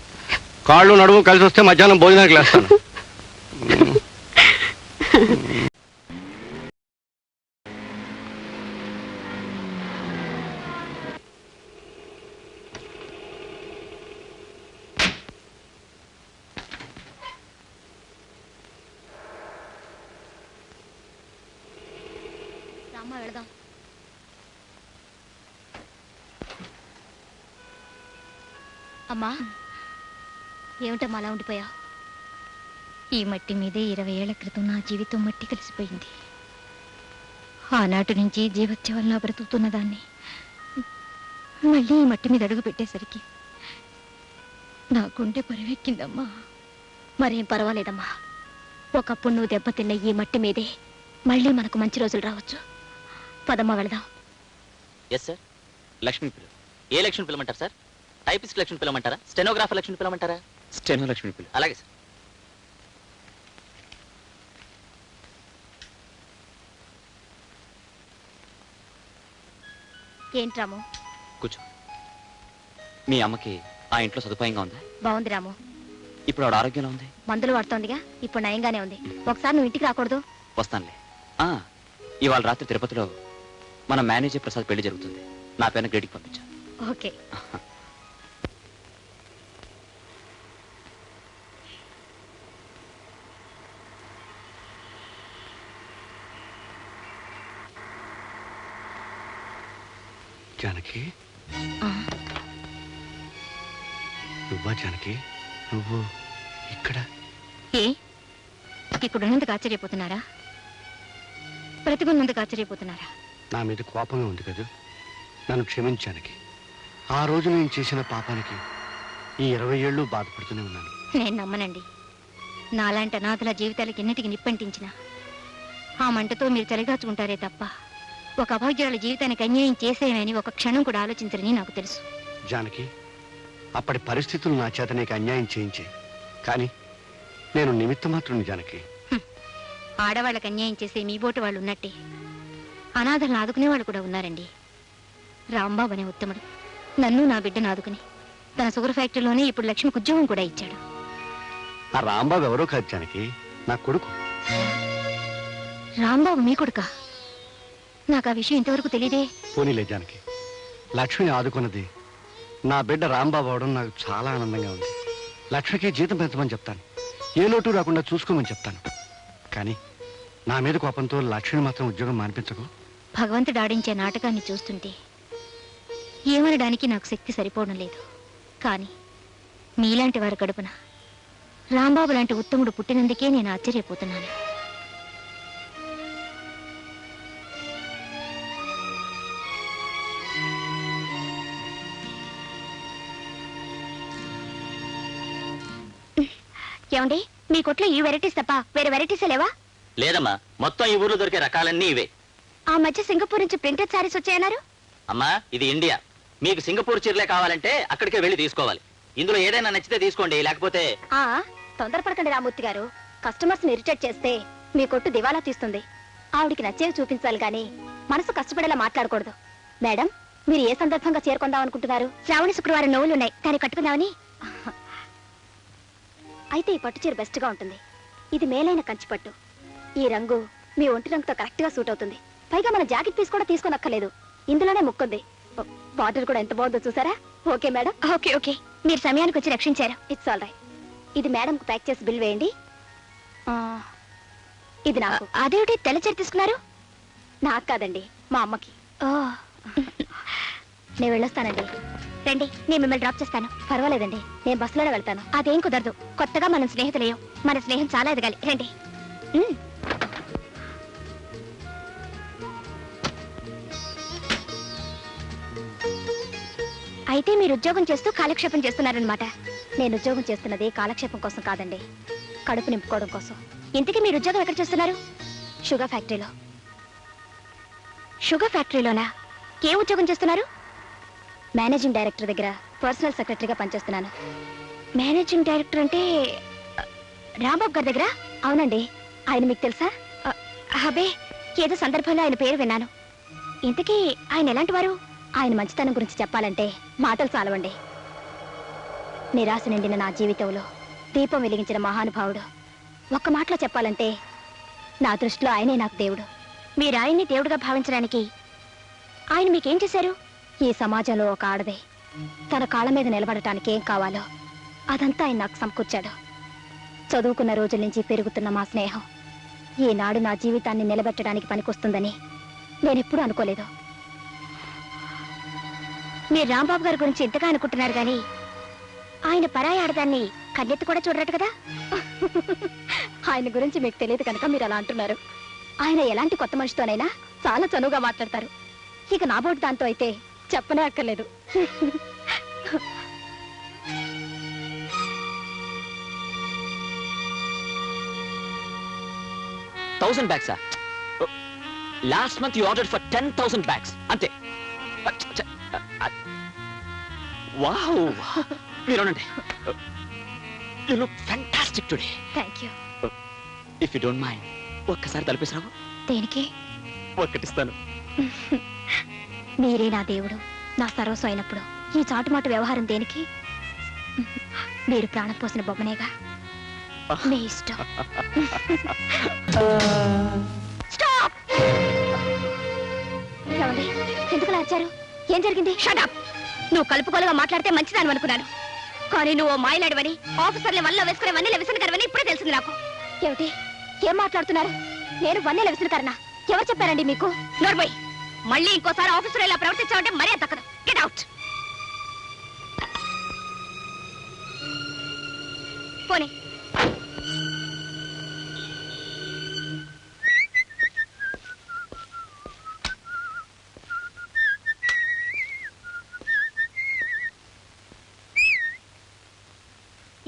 కాళ్ళు నడుము కలిసి వస్తే మధ్యాహ్నం భోజనానికి లేస్తాను. అమ్మా, ఏమిటమ్మా అలా ఉండిపోయావు? ఈ మట్టి మీదే 20 ఏళ్ల క్రితం నా జీవితం మట్టి కలిసిపోయింది. ఆనాటి నుంచి జీవోత్సవంలా బ్రతుకుతున్న దాన్ని మళ్ళీ ఈ మట్టి మీద అడుగు పెట్టేసరికి నా గుండె పరువెక్కిందమ్మా. మరేం పర్వాలేదమ్మా. ఒకప్పుడు నువ్వు దెబ్బతిన్న ఈ మట్టి మీదే మళ్ళీ మనకు మంచి రోజులు రావచ్చు. పదమ్మా వెళదాం. Yes sir. లక్ష్మి పిలు. ఏ లక్ష్మి పిలమంటారు సార్? టైపిస్ట్ లక్ష్మి పిలమంటారా? స్టెనోగ్రాఫర్ లక్ష్మి పిలమంటారా? స్టెనో లక్ష్మి పిల్ల. అలాగే సార్. ఏంటి రాము? కూర్చో. మీ అమ్మకి ఆ ఇంట్లో సదుపాయంగా ఉందా? బాగుంది రాము. ఇప్పుడు ఆవిడ ఆరోగ్యంలో ఉంది? మందులు వాడుతోందిగా, ఇప్పుడు నయంగానే ఉంది. ఒకసారి నువ్వు ఇంటికి రాకూడదు? వస్తానులే. ఇవాళ రాత్రి తిరుపతిలో మన మేనేజర్ ప్రసాద్ పెళ్లి జరుగుతుంది. నా పేరున గ్రేడికి పంపించా. ఓకే. జానకి, నువ్వా జానకి? నువ్వు ఇక్కడ? ఏ ఇక్కడున్నందుకు ఆశ్చర్యపోతున్నారా? బ్రతికున్నందుకు ఆశ్చర్యపోతున్నారా? నా మీద కోపంగా ఉంది కదా, నన్ను క్షమించానికి. ఆ రోజు నేను చేసిన పాపానికి ఈ 20 ఏళ్ళు బాధపడుతూనే ఉన్నాను. నేను నమ్మనండి. నాలాంటి అనాథల జీవితాలకి ఎన్నిటికి నిప్పంటించిన ఆ మంటతో మీరు చలిగాచుకుంటారే తప్ప ఒక అభాగ్యురాల జీవితానికి అన్యాయం చేసేయమని ఒక క్షణం కూడా ఆలోచించరని నాకు తెలుసు. జానకి, అప్పటి పరిస్థితులు నా చేత నీకు అన్యాయం చేయించే, కానీ నేను నిమిత్త మాత్రం. జానకి, ఆడవాళ్ళకి అన్యాయం చేసే మీ బోటు వాళ్ళు ఉన్నట్టే అనాథలను ఆదుకునే వాళ్ళు కూడా ఉన్నారండి. రాంబాబు అనే ఉత్తముడు నన్ను నా బిడ్డను ఆదుకుని తన షుగర్ ఫ్యాక్టరీలోనే ఇప్పుడు లక్ష్మికి ఉద్యోగం కూడా ఇచ్చాడు. ఆ రాంబాబు ఎవరో కాదు జానకి, నా కొడుకు. రాంబాబు మీ కొడుకా? నాకు ఆ విషయం ఇంతవరకు తెలియదే. పోనీలే జానకి, లక్ష్మిని ఆదుకున్నది నా బిడ్డ రాంబాబు అవడం నాకు చాలా ఆనందంగా ఉంది. లక్ష్మికి జీతం పెంచమని చెప్తాను, ఏ లోటు రాకుండా చూసుకోమని చెప్తాను. కానీ నా మీద కోపంతో లక్ష్మిని మాత్రం ఉద్యోగం మానిపించకు. భగవంతుడు ఆడించే నాటకాన్ని చూస్తుంటే ఏమనడానికి నాకు శక్తి సరిపోవడం లేదు. కానీ మీలాంటి వారి కడుపున రాంబాబు లాంటి ఉత్తముడు పుట్టినందుకే నేను ఆశ్చర్యపోతున్నాను. ఏమండి, మీ కొట్లో ఈ వెరైటీస్ తప్ప వేరే వెరైటీస్ లేవా? లేదమ్మా, మొత్తం ఈ ఊర్లో దొరికే రకాలన్నీ ఇవే. ఆ మధ్య సింగపూర్ నుంచి ప్రింటెడ్ సారీస్ వచ్చాయన్నారు. అమ్మా, ఇది ఇండియా. మీకు సింగపూర్ చీరలే కావాలంటే అక్కడికే వెళ్ళి తీసుకోవాలి. ఇందులో ఏదైనా నచ్చితే తీసుకోండి, లేకపోతే. తొందరపడకండి రామూర్తి గారు. కస్టమర్స్ ని ఇరిటేట్ చేస్తే మీ కొట్టు దివాలా తీస్తుంది. ఆవిడికి నచ్చేవి చూపించాలి గాని మనసు కష్టపడేలా మాట్లాడకూడదు. మేడం, మీరు ఏ సందర్భంగా చేరుకుందాం అనుకుంటున్నారు? శ్రావణ శుక్రవారం నోవులున్నాయి, దాన్ని కట్టుకుందామని. అయితే ఈ పట్టు చీర బెస్ట్ గా ఉంటుంది. ఇది మేలైన కంచి పట్టు. ఈ రంగు మీ ఒంటి రంగుతో కరెక్ట్ గా సూట్ అవుతుంది. పైగా మన జాకెట్ పీస్ కూడా తీసుకోనక్కర్లేదు, ఇందులోనే ముక్కుంది. బార్డర్ కూడా ఎంత బాగుందో చూసారా? Okay madam. ఓకే ఓకే, మీరు సమయానికి వచ్చి రక్షించారు. It's all right. ఇది మేడం కు ప్యాక్ చేసి బిల్ వేయండి. ఇది నాకు. అదేమిటి తెల్ల చీర తీసుకున్నారు? నాకు కాదండి, మా అమ్మకి. నేను వెళ్ళొస్తానండి. రండి, నేను మిమ్మల్ని డ్రాప్ చేస్తాను. పర్వాలేదండి, నేను బస్సులోనే వెళ్తాను. అదేం కుదరదు, కొత్తగా మనం స్నేహితులేం. మన స్నేహం చాలా ఎదగాలి. రండి. అయితే మీరు ఉద్యోగం చేస్తూ కాలక్షేపం చేస్తున్నారనమాట. నేను ఉద్యోగం చేస్తున్నది కాలక్షేపం కోసం కాదండి, కడుపు నింపుకోవడం కోసం. ఇంతకీ మీరు ఉద్యోగం ఎక్కడ చేస్తున్నారు? షుగర్ ఫ్యాక్టరీలో. షుగర్ ఫ్యాక్టరీలోనా? ఏ ఉద్యోగం చేస్తున్నారు? మేనేజింగ్ డైరెక్టర్ దగ్గర పర్సనల్ సెక్రటరీగా పనిచేస్తున్నాను. మేనేజింగ్ డైరెక్టర్ అంటే రాంబాబు గారి దగ్గర? అవునండి. ఆయన మీకు తెలుసా? అబే, ఏదో సందర్భంలో ఆయన పేరు విన్నాను. ఇంతకీ ఆయన ఎలాంటి వారు? ఆయన మంచితనం గురించి చెప్పాలంటే మాటలు చాలవండి. నిరాశ నిండిన నా జీవితంలో దీపం వెలిగించిన మహానుభావుడు. ఒక్క మాటలో చెప్పాలంటే నా దృష్టిలో ఆయనే నాకు దేవుడు. మీరు ఆయన్ని దేవుడుగా భావించడానికి ఆయన మీకేం చేశారు? ఈ సమాజంలో ఒక ఆడదే తన కాళ్ళ మీద నిలబడటానికి ఏం కావాలో అదంతా ఆయన నాకు సమకూర్చాడు. చదువుకున్న రోజుల నుంచి పెరుగుతున్న మా స్నేహం ఈనాడు నా జీవితాన్ని నిలబెట్టడానికి పనికొస్తుందని నేనెప్పుడూ అనుకోలేదు. మీరు రాంబాబు గారి గురించి ఎంతగా అనుకుంటున్నారు కానీ ఆయన పరాయి ఆడదాన్ని కన్నెత్తి కూడా చూడరట కదా. ఆయన గురించి మీకు తెలియదు కనుక మీరు అలా అంటున్నారు. ఆయన ఎలాంటి కొత్త మనిషితోనైనా చాలా చనువుగా మాట్లాడతారు. ఇక నాబోటి దాంతో అయితే చెప్పనే అక్కర్లేదు. 1000 బ్యాగ్సా? Last month you order for 10,000 bags అంతే. వావ్, మీరు అనండి. You look fantastic today. Thank you. If you don't mind ఒక్కసారి తలపేసిరావు, దేనికి? ఒక్కటిస్తాను. మీరే నా దేవుడు, నా సర్వస్వం అయినప్పుడు ఈ చాటుమాటు వ్యవహారం దేనికి? మీరు ప్రాణం పోసిన బొమ్మనేగా. మీ ఇష్టం. స్టాప్! ఏమండి, ఎందుకు వచ్చారు? ఏం జరిగింది? షటప్! నువ్వు కలుపుకోలుగా మాట్లాడితే మంచిదాని అనుకున్నాను, కానీ నువ్వు మాయలాడివని, ఆఫీసర్లు వల్ల వేసుకునే వన్నెల విసనకరవని ఇప్పుడే తెలిసింది నాకు. ఏమిటి, ఏం మాట్లాడుతున్నారు? నేను వన్నెల విసనకరనా? ఎవరు చెప్పారండి మీకు? నోర్మోయ్, మళ్ళీ ఇంకోసారి ఆఫీసర్ ఇలా ప్రవర్తించావంటే మరీ తక్కదు. Get out. పోనీ.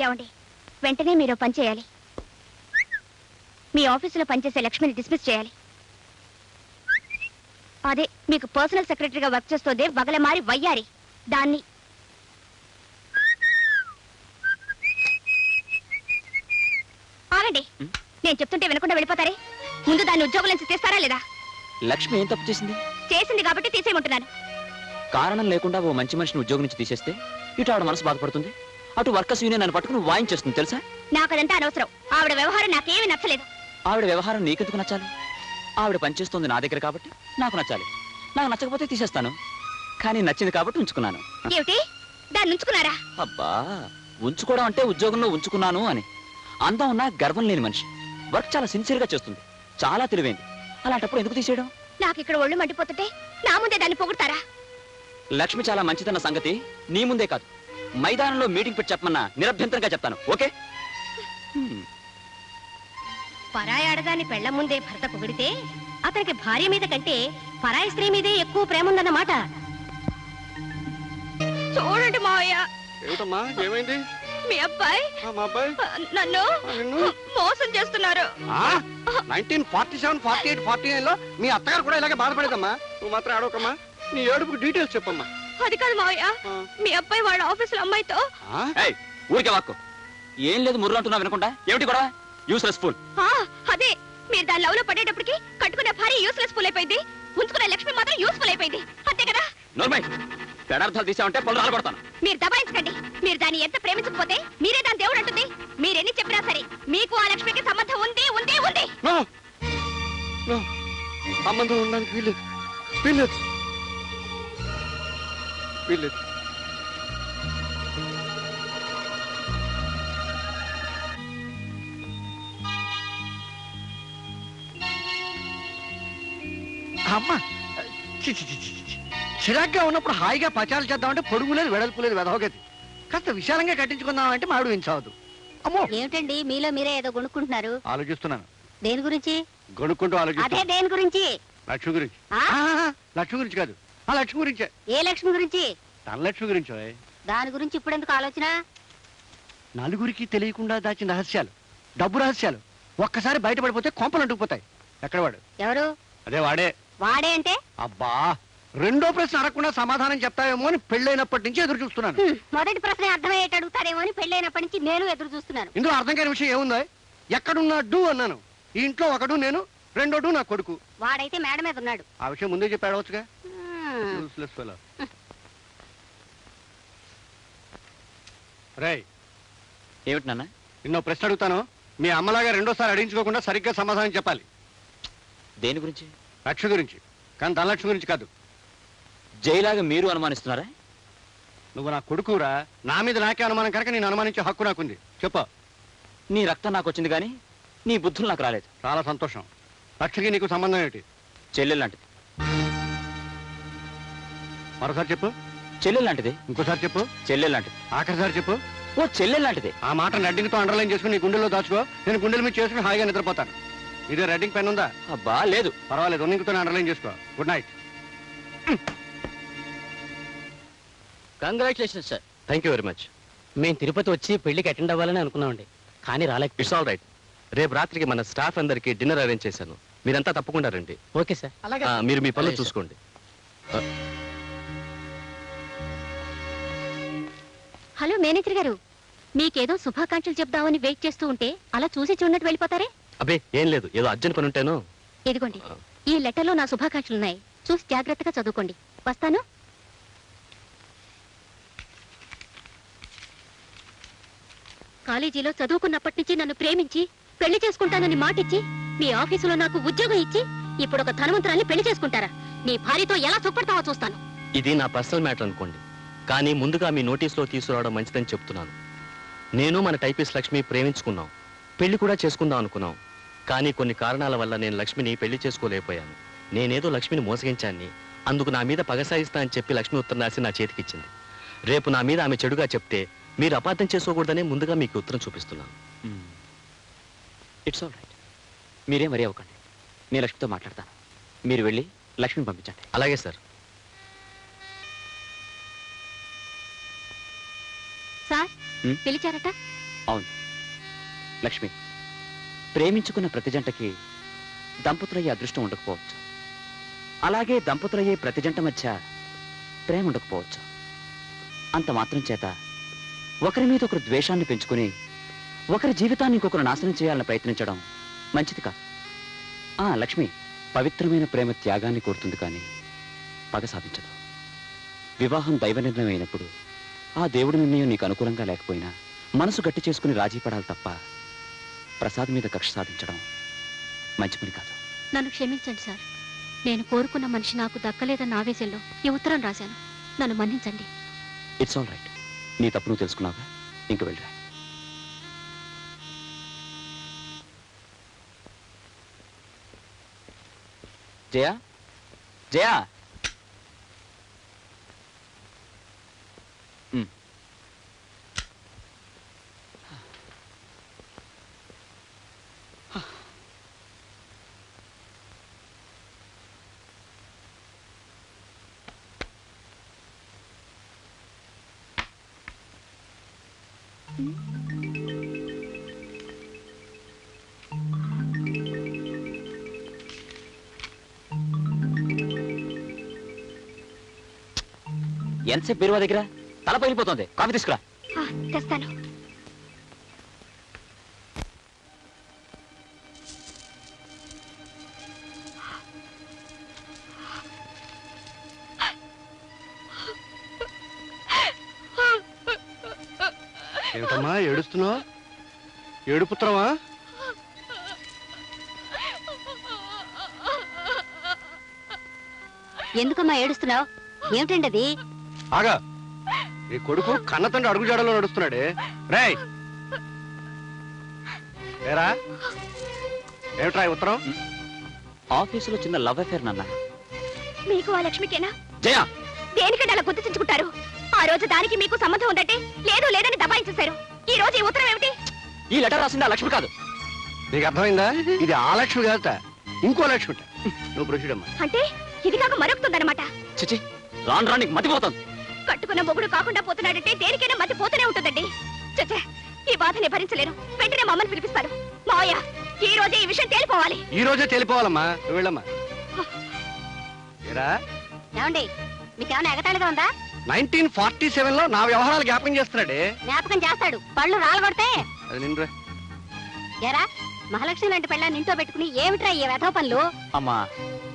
ఏమండి, వెంటనే మీరు పని చేయాలి. మీ ఆఫీసులో పనిచేసే లక్ష్మిని డిస్మిస్ చేయాలి. అదే మీకు పర్సనల్ సెక్రటరీగా వర్క్ చేస్తోందే వగలమారి వయ్యారి, దాన్ని. ఆగండి, నేను చెప్తుంటే వినకుండా వెళ్ళిపోతారే. ముందు దాన్ని ఉద్యోగం నుంచి తీస్తారా లేదా? లక్ష్మి ఏం తప్పు చేసింది? చేసింది కాబట్టి తీసేయమంటున్నాను. కారణం లేకుండా ఓ మంచి మనిషిని ఉద్యోగం నుంచి తీసేస్తే ఇటు ఆవిడ మనసు బాధపడుతుంది, అటు వర్కర్స్ యూనియన్ అని పట్టుకుని వాయించేస్తుంది తెలుసా? నాకు అదంతా అనవసరం. ఆవిడ వ్యవహారం నాకేమీ నచ్చలేదు. ఆవిడ వ్యవహారం నీకెందుకు నచ్చాలి? ఆవిడ పనిచేస్తుంది నా దగ్గర కాబట్టి నాకు నచ్చాలి. నాకు నచ్చకపోతే తీసేస్తాను, కానీ నచ్చింది కాబట్టి ఉంచుకున్నాను. ఏమిటి, దాన్ని ఉంచుకున్నారా? అబ్బా, ఉంచుకోవడం అంటే ఉద్యోగంలో ఉంచుకున్నాను అని. అందం ఉన్నా గర్వం లేని మనిషి, వర్క్ చాలా సిన్సియర్ గా చేస్తుంది, చాలా తెలివైంది. అలాంటప్పుడు ఎందుకు తీసేయడం? నాకు ఇక్కడ ఒళ్ళు మండిపోతుంటే నా ముందే దాన్ని పొగుడతారా? లక్ష్మి చాలా మంచిదన్న సంగతి నీ ముందే కాదు, మైదానంలో మీటింగ్ పెట్టి చెప్పమన్నా నిరభ్యంతరంగా చెప్తాను. ఓకే? పరాయి ఆడదాన్ని పెళ్ల ముందే భర్త పొగిడితే అతనికి భార్య మీద కంటే పరాయి స్త్రీ మీదే ఎక్కువ ప్రేమ ఉందన్నమాట. చూడండి మావయ్య, ఏమిటమ్మా, ఏమైంది? మీ అబ్బాయి మా అబ్బాయి నన్ను నిన్ను మోసం చేస్తున్నారు. 1947, 48, 49 లో మీ అత్తగారు కూడా ఇలాగే బాధపడేదమ్మా. నువ్వు మాత్రం ఆడవకమ్మా, నీ ఏడుపుకి డీటెయిల్స్ చెప్పమ్మా. అది కాదు మావయ్య, మీ అబ్బాయి వాళ్ళ ఆఫీసులో అమ్మాయితో. ఏయ్, ఊరికే వాక్కు. ఏం లేదు, ముర్రు అంటున్నా వినకుండా. ఏమిటి కూడా యూస్లెస్ ఫుల్. అదే, మీరు దాని లవ్ లో పడేటప్పటికి కట్టుకునే భార్య యూస్లెస్ ఫుల్ అయిపోయింది, ఉంచుకునే లక్ష్మి మాత్రం యూస్ఫుల్ అయిపోయింది. అంతే కదా? నోర్మై, పెడార్థాలు తీసామంటే పళ్ళు రాలబడతాను. మీరు దబాయించకండి. మీరు దాన్ని ఎంత ప్రేమించకపోతే మీరే దాని దేవుడు అంటుంది. మీరెన్ని చెప్పినా సరే మీకు ఆ లక్ష్మికి సంబంధం ఉంది ఉంది ఉంది. సంబంధం ఉండడానికి వీల్లేదు, వీల్లేదు, వీల్లేదు. అమ్మా, చిరాగ్గా ఉన్నప్పుడు హాయిగా పచాలు చేద్దామంటే పొడుగు లేదు, వెడల్పు లేదు, వెదవగతి. కాస్త విశాలంగా కట్టించుకుందామంటే మాడు వించవద్దు. అమ్మో, ఏమిటండి మీలో మీరే ఏదో కొనుక్కుంటున్నారు? ఆలోచిస్తున్నాను. దేని గురించి? గొనుక్కుంటూ అదే ఆలోచిస్తున్నాను. దేని గురించి? లక్ష్మి గురించి. ఆ? లక్ష్మి గురించి కాదు, ఆ లక్ష్మి గురించే. ఏ లక్ష్మి గురించి? తన లక్ష్మి గురించో. దాని గురించి ఇప్పుడెందుకు ఆలోచన? నలుగురికి తెలియకుండా దాచిన రహస్యాలు, డబ్బు రహస్యాలు ఒక్కసారి బయటపడిపోతే కొంపలు అంటుకుపోతాయి. ఎక్కడ వాడు? ఎవరు? అదే వాడే. వాడే అంటే? అబ్బా, రెండో ప్రశ్న అడగకుండా సమాధానం చెప్తావేమో అని పెళ్ళైనప్పటి నుంచి ఎదురు చూస్తున్నాను. మొదటి ప్రశ్న అర్థమయ్యేట అడుగుతారేమో అని పెళ్ళైనప్పటి నుంచి నేను ఎదురు చూస్తున్నాను. ఇందులో అర్థం కాని విషయం ఏముందో? ఎక్కడున్నాడు అన్నాను. ఈ ఇంట్లో ఒకడు నేను, రెండోడు నా కొడుకు. వాడైతే మేడ మీద ఉన్నాడు. ఆ విషయం ముందే చెప్పి అడగచ్చుగా. రేయ్, ఏమిటి నాన్న? నిన్నో ప్రశ్న అడుగుతాను, మీ అమ్మలాగా రెండోసారి అడిగించుకోకుండా సరిగ్గా సమాధానం చెప్పాలి. దేని గురించి? లక్ష్మి గురించి, కానీ ధనలక్ష్మి గురించి కాదు. జైలాగా మీరు అనుమానిస్తున్నారా? నువ్వు నా కొడుకురా, నా మీద నాకే అనుమానం కనుక నేను అనుమానించే హక్కు నాకుంది. చెప్పు. నీ రక్తం నాకు వచ్చింది కానీ నీ బుద్ధులు నాకు రాలేదు. చాలా సంతోషం. లక్ష్మికి నీకు సంబంధం ఏమిటి? చెల్లెలు లాంటిది. మరోసారి చెప్పు. చెల్లెలు లాంటిది. ఇంకోసారి చెప్పు. చెల్లెలు లాంటిది. ఆఖరిసారి చెప్పు. ఓ చెల్లెలు లాంటిది. ఆ మాట రెడ్డింగ్తో అండర్లైన్ చేసుకుని నీ గుండెల్లో దాచుకో. నేను గుండెల మీద చేసుకుని హాయిగా నిద్రపోతాను. ఇదే రెడ్డింగ్ పెన్ ఉందా? అబ్బా లేదు. పర్వాలేదు, ఉన్నింగ్తో అండర్లైన్ చేసుకో. Good night. Congratulation sir. Thank you very much. మేము తిరుపతి వచ్చి పెళ్లికి అటెండ్ అవ్వాలని అనుకున్నామండి, కానీ రాలేక. It's all right. రేపు రాత్రికి మన స్టాఫ్ అందరికి డిన్నర్ అరేంజ్ చేశాను. మీరంతా తప్పకుండా రండి. Okay sir. మీరు మీ పనులు అలాగే, చూసుకోండి. హలో మేనేజర్ గారు, మీకేదో శుభాకాంక్షలు చెప్దామని వెయిట్ చేస్తూ ఉంటే అలా చూసి చూడనట్టు వెళ్ళిపోతారే. అబ్బే ఏం లేదు, ఏదో అర్జెంట్ పని ఉంటేను. ఇదిగోండి, ఈ లెటర్లో నా శుభాకాంక్షలున్నాయి. చూసి జాగ్రత్తగా చదువుకోండి. వస్తాను. కాలేజీలో చదువుకున్నప్పటి నుంచి నన్ను ప్రేమించి పెళ్లి చేసుకుంటానని మాటిచ్చి మీ ఆఫీసులో నాకు ఉద్యోగం ఇచ్చి ఇప్పుడు ఒక ధనవంతురాల్ని పెళ్లి చేసుకుంటారా? నీ భార్యతో ఎలా సుఖపడతావో చూస్తాను. ఇది నా పర్సనల్ మ్యాటర్ అనుకోండి, కానీ ముందుగా మీ నోటీసులో తీసుకురావడం మంచిదని చెప్తున్నాను. నేను మన టైపిస్ట్ లక్ష్మి ప్రేమించుకున్నాం, పెళ్లి కూడా చేసుకుందాం అనుకున్నాం. కానీ కొన్ని కారణాల వల్ల నేను లక్ష్మిని పెళ్లి చేసుకోలేకపోయాను. నేనేదో లక్ష్మిని మోసగించాన్ని, అందుకు నా మీద పగ సాయిస్తా అని చెప్పి లక్ష్మి ఉత్తరం రాసి నా చేతికిచ్చింది. రేపు నా మీద ఆమె చెడుగా చెప్తే మీరు అపార్థం చేసుకోకూడదనే ముందుగా మీకు ఉత్తరం చూపిస్తున్నాను. It's all right. మీరేం వరి అవ్వకండి, నేను లక్ష్మితో మాట్లాడతాను. మీరు వెళ్ళి లక్ష్మిని పంపించండి. అలాగే సార్. సార్ హ్మ్? పిలిచారట? అవును లక్ష్మి, ప్రేమించుకున్న ప్రతి జంటకి దంపతులయ్యే అదృష్టం ఉండకపోవచ్చు. అలాగే దంపతులయ్యే ప్రతి జంట మధ్య ప్రేమ ఉండకపోవచ్చు. అంత మాత్రం చేత ఒకరి మీద ఒకరు ద్వేషాన్ని పెంచుకుని ఒకరి జీవితాన్ని ఇంకొకరు నాశనం చేయాలని ప్రయత్నించడం మంచిది కాదు. లక్ష్మి, పవిత్రమైన ప్రేమ త్యాగాన్ని కోరుతుంది, కానీ పగ సాధించదు. వివాహం దైవ నిర్ణయం అయినప్పుడు ఆ దేవుడి నిర్ణయం నీకు అనుకూలంగా లేకపోయినా మనసు గట్టి చేసుకుని రాజీ పడాలి తప్ప ప్రసాద్ మీద కక్ష సాధించడం మంచి పని కాదు. నన్ను క్షమించండి సార్. నేను కోరుకున్న మనిషి నాకు దక్కలేదన్న ఆవేశంలో ఈ ఉత్తరం రాశాను. నన్ను మన్నించండి. It's all right. నీ తప్పు నువ్వు తెలుసుకున్నావుగా, ఇంక వెళ్ళరా. జయా, జయా. ఎంతసేపు బీరువా దగ్గర? తల పగిలిపోతుంది. కాఫీ తీసుకురా. తెస్తాను. ఏమిటమ్మా ఏడుస్తున్నావు? ఏడుపుత్రమా? ఎందుకమ్మా ఏడుస్తున్నావు? ఏమిటండి అది? ఆగా, నీ కొడుకు కన్నతండ్రి అడుగుజాడలో నడుస్తున్నాడే. రేయ్ ఏరా, ఏమిట్రా ఈ ఉత్తరం? ఆఫీసులో చిన్న లవ్ అఫేర్ నాన్న. మీకు ఆ లక్ష్మికేనా? జయా, దేనికంటే అలా గుర్తించుకుంటారు? ఆ రోజు దానికి మీకు సంబంధం ఉందంటే లేదు లేదని దబాయించేశారు. ఈ రోజు ఈ ఉత్తరం ఏమిటి? ఈ లెటర్ రాసింది ఆ లక్ష్మి కాదు. నీకు అర్థమైందా? ఇది ఆ లక్ష్మి కాదట, ఇంకో లక్ష్మి. నువ్వు ప్రొసీడ్ అమ్మా. అంటే ఇది కాక మరొకుతుందన్నమాట. చిచి, రాను రాను నీకు మతిపోతుంది. కట్టుకున్న మొగుడు కాకుండా పోతున్నాడంటే దేనికైనా మతి పోతూనే ఉంటుందండి. చచ్చే, ఈ బాధని భరించలేను. వెంటనే మా అమ్మని పిలిపిస్తాను. మావయ్య, ఈ రోజే ఈ విషయం తేలిపోవాలి. ఈ రోజే తేలిపోవాలమ్మా. నువ్వు వెళ్ళమ్మా. ఏరా, ఏమండి, మీకేమైనా ఎగతాళిగా ఉందా? 1947 లో నా వ్యవహారాలు జ్ఞాపకం చేస్తున్నాడే. జ్ఞాపకం చేస్తాడు, పళ్ళు రాలగొడితే. అది నిన్నురా. ఏరా, మహాలక్ష్మి లాంటి పెళ్ళ నింటో పెట్టుకుని ఏమిట్రా ఈ వెధవ పనులు? అమ్మా,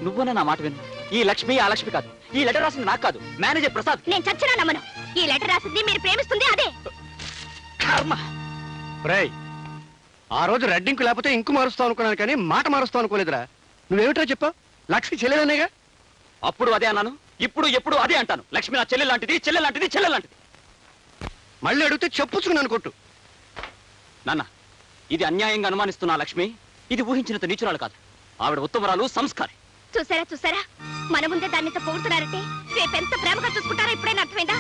నువ్వునే నా మాట విను. ఈ లక్ష్మి ఆ లక్ష్మి కాదు. ఈ లెటర్ రాసింది నాకు కాదు, మేనేజర్ ప్రసాద్. నేను చచ్చినా నమ్మను. ఈ లెటర్ రాసింది మీరు ప్రేమిస్తుంది అదే. కర్మ. రేయ్, ఆ రోజు రెడ్డింకు లేకపోతే ఇంకు మారుస్తావు అనుకున్నాను, కానీ మాట మారుస్తావు అనుకోలేదురా. నువ్వేమిట్రా చెప్పావు? లక్ష్మి చెల్లెలనేగా. అప్పుడు అదే అన్నాను, ఇప్పుడు ఎప్పుడు అదే అంటాను. లక్ష్మి నా చెల్లె లాంటిది, చెల్లె లాంటిది, చెల్లె లాంటిది. మళ్ళీ అడిగితే చెప్పుచ్చుకున్నాను కొట్టు. నాన్న, ఇది అన్యాయంగా అనుమానిస్తున్న ఆ లక్ష్మి ఇది ఊహించినంత నీచురాలు కాదు. ఆవిడ ఉత్తమరాలు, సంస్కారి. చూసారా చూసారా, మన ముందే దాన్ని ఇంత పొగుడుతున్నారంటే రేపెంత ప్రేమగా చూసుకుంటారో ఇప్పుడైనా అర్థమైందా?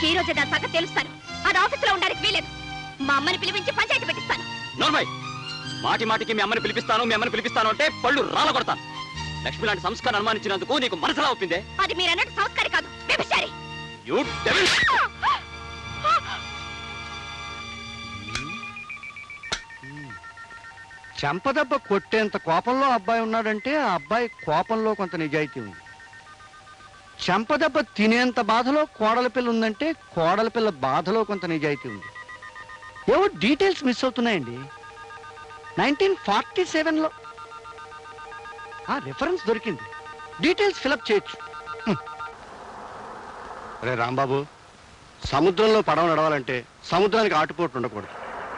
ఈ రోజే దాని సంగతి తెలుస్తాను. అది ఆఫీసులో ఉండడానికి వీలేదు. మా అమ్మని పిలిపించి పంచాయతీ పెట్టిస్తాను. నోర్మై, మాటి మాటికి మీ అమ్మని పిలిపిస్తాను, మీ అమ్మని పిలిపిస్తాను అంటే పళ్ళు రాలగొడతాను. లక్ష్మి లాంటి సంస్కారం అనుమానించినందుకు నీకు మనసులా ఒప్పిందే? అది మీరన్నట్టు సంస్కారి కాదు, వ్యభిచారి. You devil! చెంపదెబ్బ కొట్టేంత కోపంలో అబ్బాయి ఉన్నాడంటే ఆ అబ్బాయి కోపంలో కొంత నిజాయితీ ఉంది. చెంపదెబ్బ తినేంత బాధలో కోడల పిల్ల ఉందంటే కోడల పిల్ల బాధలో కొంత నిజాయితీ ఉంది. ఏవో డీటెయిల్స్ మిస్ అవుతున్నాయండి. 1947లో ఆ రిఫరెన్స్ దొరికింది. డీటెయిల్స్ ఫిలప్ చేయొచ్చు. అరే రాంబాబు, సముద్రంలో పడవ నడవాలంటే సముద్రానికి ఆటుపోట్లు ఉండకూడదు.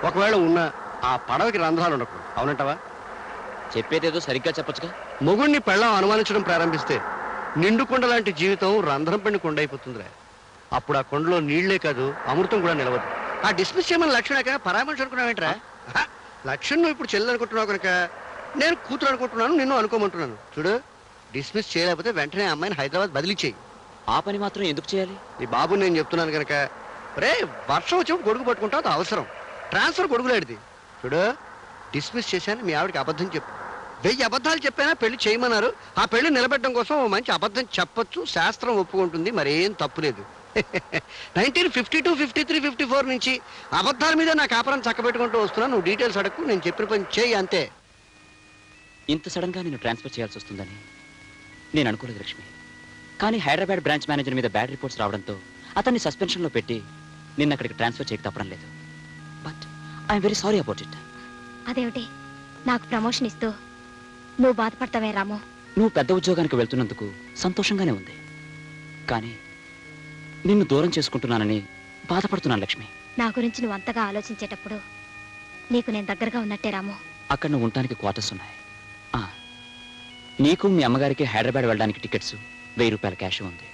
ఒకవేళ ఉన్న ఆ పడవకి రంధ్రాలు ఉండకూడదు. అవునంటావా? చెప్పేదేదో సరిగ్గా చెప్పొచ్చుగా. మొగుణ్ణి పెళ్ళం అనుమానించడం ప్రారంభిస్తే నిండు కొండ లాంటి జీవితం రంధ్రం పడిన కొండ అయిపోతుందిరా. అప్పుడు ఆ కొండలో నీళ్లే కాదు అమృతం కూడా నిలవదు. ఆ డిస్మిస్ చేయమని లక్ష్మణ పరామర్శ అనుకున్నావేంట్రా? లక్ష్మణ్ నువ్వు ఇప్పుడు చెల్లి అనుకుంటున్నావు కనుక నేను కూతురు అనుకుంటున్నాను, నిన్ను అనుకోమంటున్నాను. చూడు, డిస్మిస్ చేయలేకపోతే వెంటనే ఆ అమ్మాయిని హైదరాబాద్ బదిలీ చేయి. ఆ పని మాత్రం ఎందుకు చేయాలి? ఈ బాబు నేను చెప్తున్నాను కనుక. రే, వర్షం వచ్చినప్పుడు గొడుగు పట్టుకుంటావు, అది అవసరం. ట్రాన్స్ఫర్ గొడుగులాడిది. చూడు, డిస్మిస్ చేశాను, మీ ఆవిడకి అబద్ధం చెప్పు. 1000 అబద్ధాలు చెప్పైనా పెళ్లి చేయమన్నారు. ఆ పెళ్లి నిలబెట్టడం కోసం ఓ మంచి అబద్ధం చెప్పొచ్చు, శాస్త్రం ఒప్పుకుంటుంది, మరేం తప్పులేదు. 1952, 53, 54 నుంచి అబద్ధాల మీద నా కాపురం చక్కబెట్టుకుంటూ వస్తున్నాను. నువ్వు డీటెయిల్స్ అడగకు, నేను చెప్పిన పని చేయి అంతే. ఇంత సడన్ గా నేను ట్రాన్స్ఫర్ చేయాల్సి వస్తుందని నేను అనుకోలేదు లక్ష్మి. కానీ హైదరాబాద్ బ్రాంచ్ మేనేజర్ మీద బ్యాడ్ రిపోర్ట్స్ రావడంతో అతన్ని సస్పెన్షన్ లో పెట్టి నిన్న అక్కడికి ట్రాన్స్ఫర్ చేయక తప్పడం లేదు. But I'm very sorry about it. అదేమిటి, నాకు ప్రమోషన్ ఇస్తూ నువ్వు బాధపడతావే రాము? నువ్వు పెద్ద ఉద్యోగానికి వెళ్తున్నందుకు సంతోషంగానే ఉంది, కానీ నిన్ను దూరం చేసుకుంటున్నానని బాధపడుతున్నాను లక్ష్మి. నా గురించి నువ్వు అంతగా ఆలోచించేటప్పుడు నీకు నేను దగ్గరగా ఉన్నట్టే రాము. అక్కడ నువ్వు ఉండటానికి క్వార్టర్స్ ఉన్నాయి. నీకు మీ అమ్మగారికి హైదరాబాద్ వెళ్ళడానికి టికెట్స్, 1000 రూపాయల క్యాష్ ఉంది.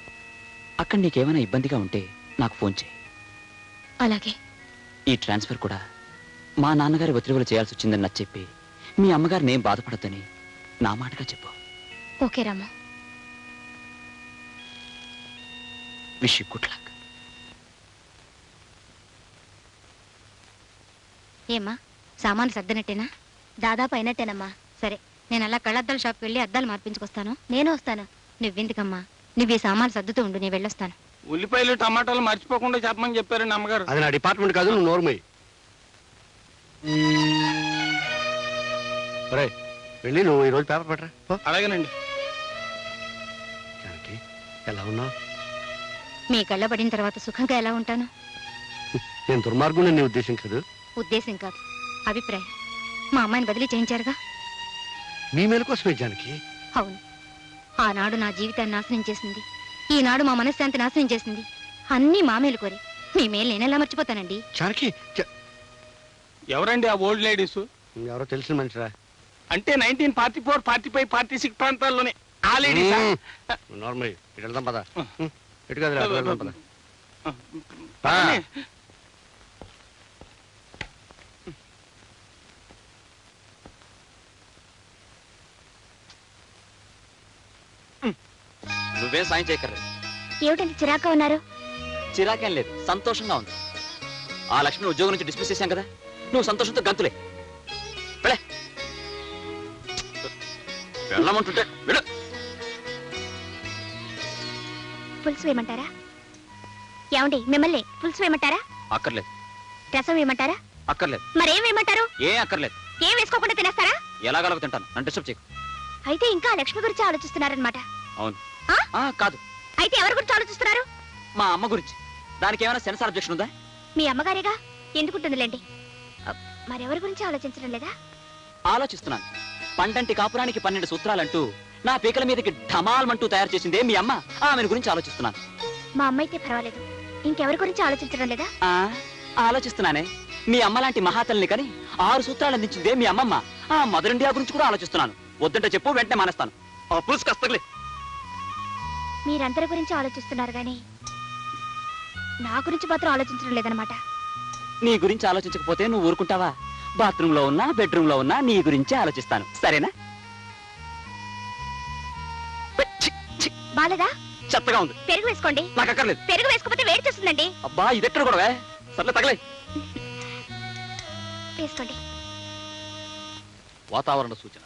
అక్కడ నీకేమైనా ఇబ్బందిగా ఉంటే నాకు ఫోన్ చేయి. అలాగే. ఈ ట్రాన్స్ఫర్ కూడా మా నాన్నగారి ఒత్తిడిలో చేయాల్సి వచ్చిందని నాకు చెప్పి మీ అమ్మగారిని ఏం బాధపడద్దని నా మాటగా చెప్పు. Okay Ramu. Wish you good luck. ఏమ్మా, సామాను సర్దనట్టేనా? దాదాపు అయినట్టేనమ్మా. సరే, నేను అలా కళ్ళద్దాల షాప్కి వెళ్ళి అద్దాలు మార్పించుకొస్తాను. నేను వస్తాను. నువ్వెందుకమ్మా, నువ్వు ఈ సామాను సర్దుతూ ఉండు, నేను వెళ్ళొస్తాను. ఉల్లిపాయలు టమాటాలు మర్చిపోకుండా చెప్పమని చెప్పారండి అమ్మగారు. అది నా డిపార్ట్మెంట్ కాదు, నువ్వు నోర్మయ్యి. వెళ్ళి నువ్వు ఈరోజు పేపర్ పెట్టరా. అలాగేనండి. జానకి, ఎలా ఉన్నావు? మీ కళ్ళ పడిన తర్వాత సుఖంగా ఎలా ఉంటాను? నేను దుర్మార్గుని నీ ఉద్దేశం కాదు. ఉద్దేశం కాదు, అభిప్రాయం. మా అమ్మాయిని బదిలీ చేయించారుగా. మీ మేలు కోసమే జానకి. అవును, ఆనాడు నా జీవితాన్ని నాశనం చేసింది, ఈనాడు మా మనశ్శాంతి నాశనం చేసింది. అన్నీ మా మేలు కోరి. మీ మేలు నేనెలా మర్చిపోతానండి? జానకి, ఎవరండి ఆ ఓల్డ్ లేడీస్? ఎవరో తెలిసిన మనిషిరా. అంటే 1944, 45, 46 ప్రాంతాల్లోనే ఆ లేడీస్. నార్మల్ ఇటు వెళ్దాం పద. ఇటు కదా వెళ్దాం పద. నువ్వేం సాయం చేయక్కర్లేదు. ఏమిటంటే చిరాక ఉన్నారు? చిరాకేం లేదు, సంతోషంగా ఉంది. ఆ లక్ష్మిని ఉద్యోగం నుంచి డిస్మిస్ చేశాం కదా, నువ్వు సంతోషంతో గంతులే. వెళ్ళమంటుంటే వెళ్ళు. పులుసు వేయమంటారా? ఏమండి, మిమ్మల్ని పులుసు వేయమంటారా? అక్కర్లేదు. రసం వేయమంటారా? అక్కర్లేదు. మరేం వేయమంటారు? ఏం అక్కర్లేదు. ఏం వేసుకోకుండా తినేస్తారా? ఎలాగలగ తింటాను, నన్ను డిస్టర్బ్ చేయకు. అయితే ఇంకా ఆ లక్ష్మి గురించి ఆలోచిస్తున్నారనమాట. అవును. ఆ? కాదు, అయితే ఎవరి గురించి ఆలోచిస్తున్నారు? మా అమ్మ గురించి. దానికి ఏమైనా సెన్సార్ అబ్జెక్షన్ ఉందా? మీ అమ్మగారేగా, ఎందుకుంటుందిలేండి. మరెవరి గురించి ఆలోచించడం లేదా? ఆలోచిస్తున్నాను. పండంటి కాపురానికి 12 సూత్రాలంటూ నా పీకల మీదకి ఢమాల్మంటూ తయారు చేసిందే మీ అమ్మ. ఆమెను గురించి ఆలోచిస్తున్నాను. మా అమ్మ అయితే పర్వాలేదు, ఇంకెవరి గురించి ఆలోచించడం లేదా? ఆలోచిస్తున్నానే. మీ అమ్మ లాంటి మహాతల్ని కని 6 సూత్రాలు అందించిందే మీ అమ్మమ్మ. ఆ మదర్ ఇండియా గురించి కూడా ఆలోచిస్తున్నాను. వద్దంటే చెప్పు, వెంటనే మానేస్తాను. పులుసు కస్తలే. మీరందరి గురించి ఆలోచిస్తున్నారు గాని నా గురించి మాత్రం ఆలోచించడం లేదనమాట. నీ గురించి ఆలోచించకపోతే నువ్వు ఊరుకుంటావా? బాత్రూమ్ లో ఉన్నా, బెడ్రూమ్ లో ఉన్నా నీ గురించే ఆలోచిస్తాను. సరేనా? బాలేదా? చెత్తగా ఉంది. పెరుగు వేసుకోండి. నాకు అక్కర్లేదు. పెరుగు వేసుకోకపోతే వేడి చేస్తుందండి. అబ్బా, ఇదెక్కడ కూడా సర్లే, తగలే. వేసుకోండి. వాతావరణ సూచన.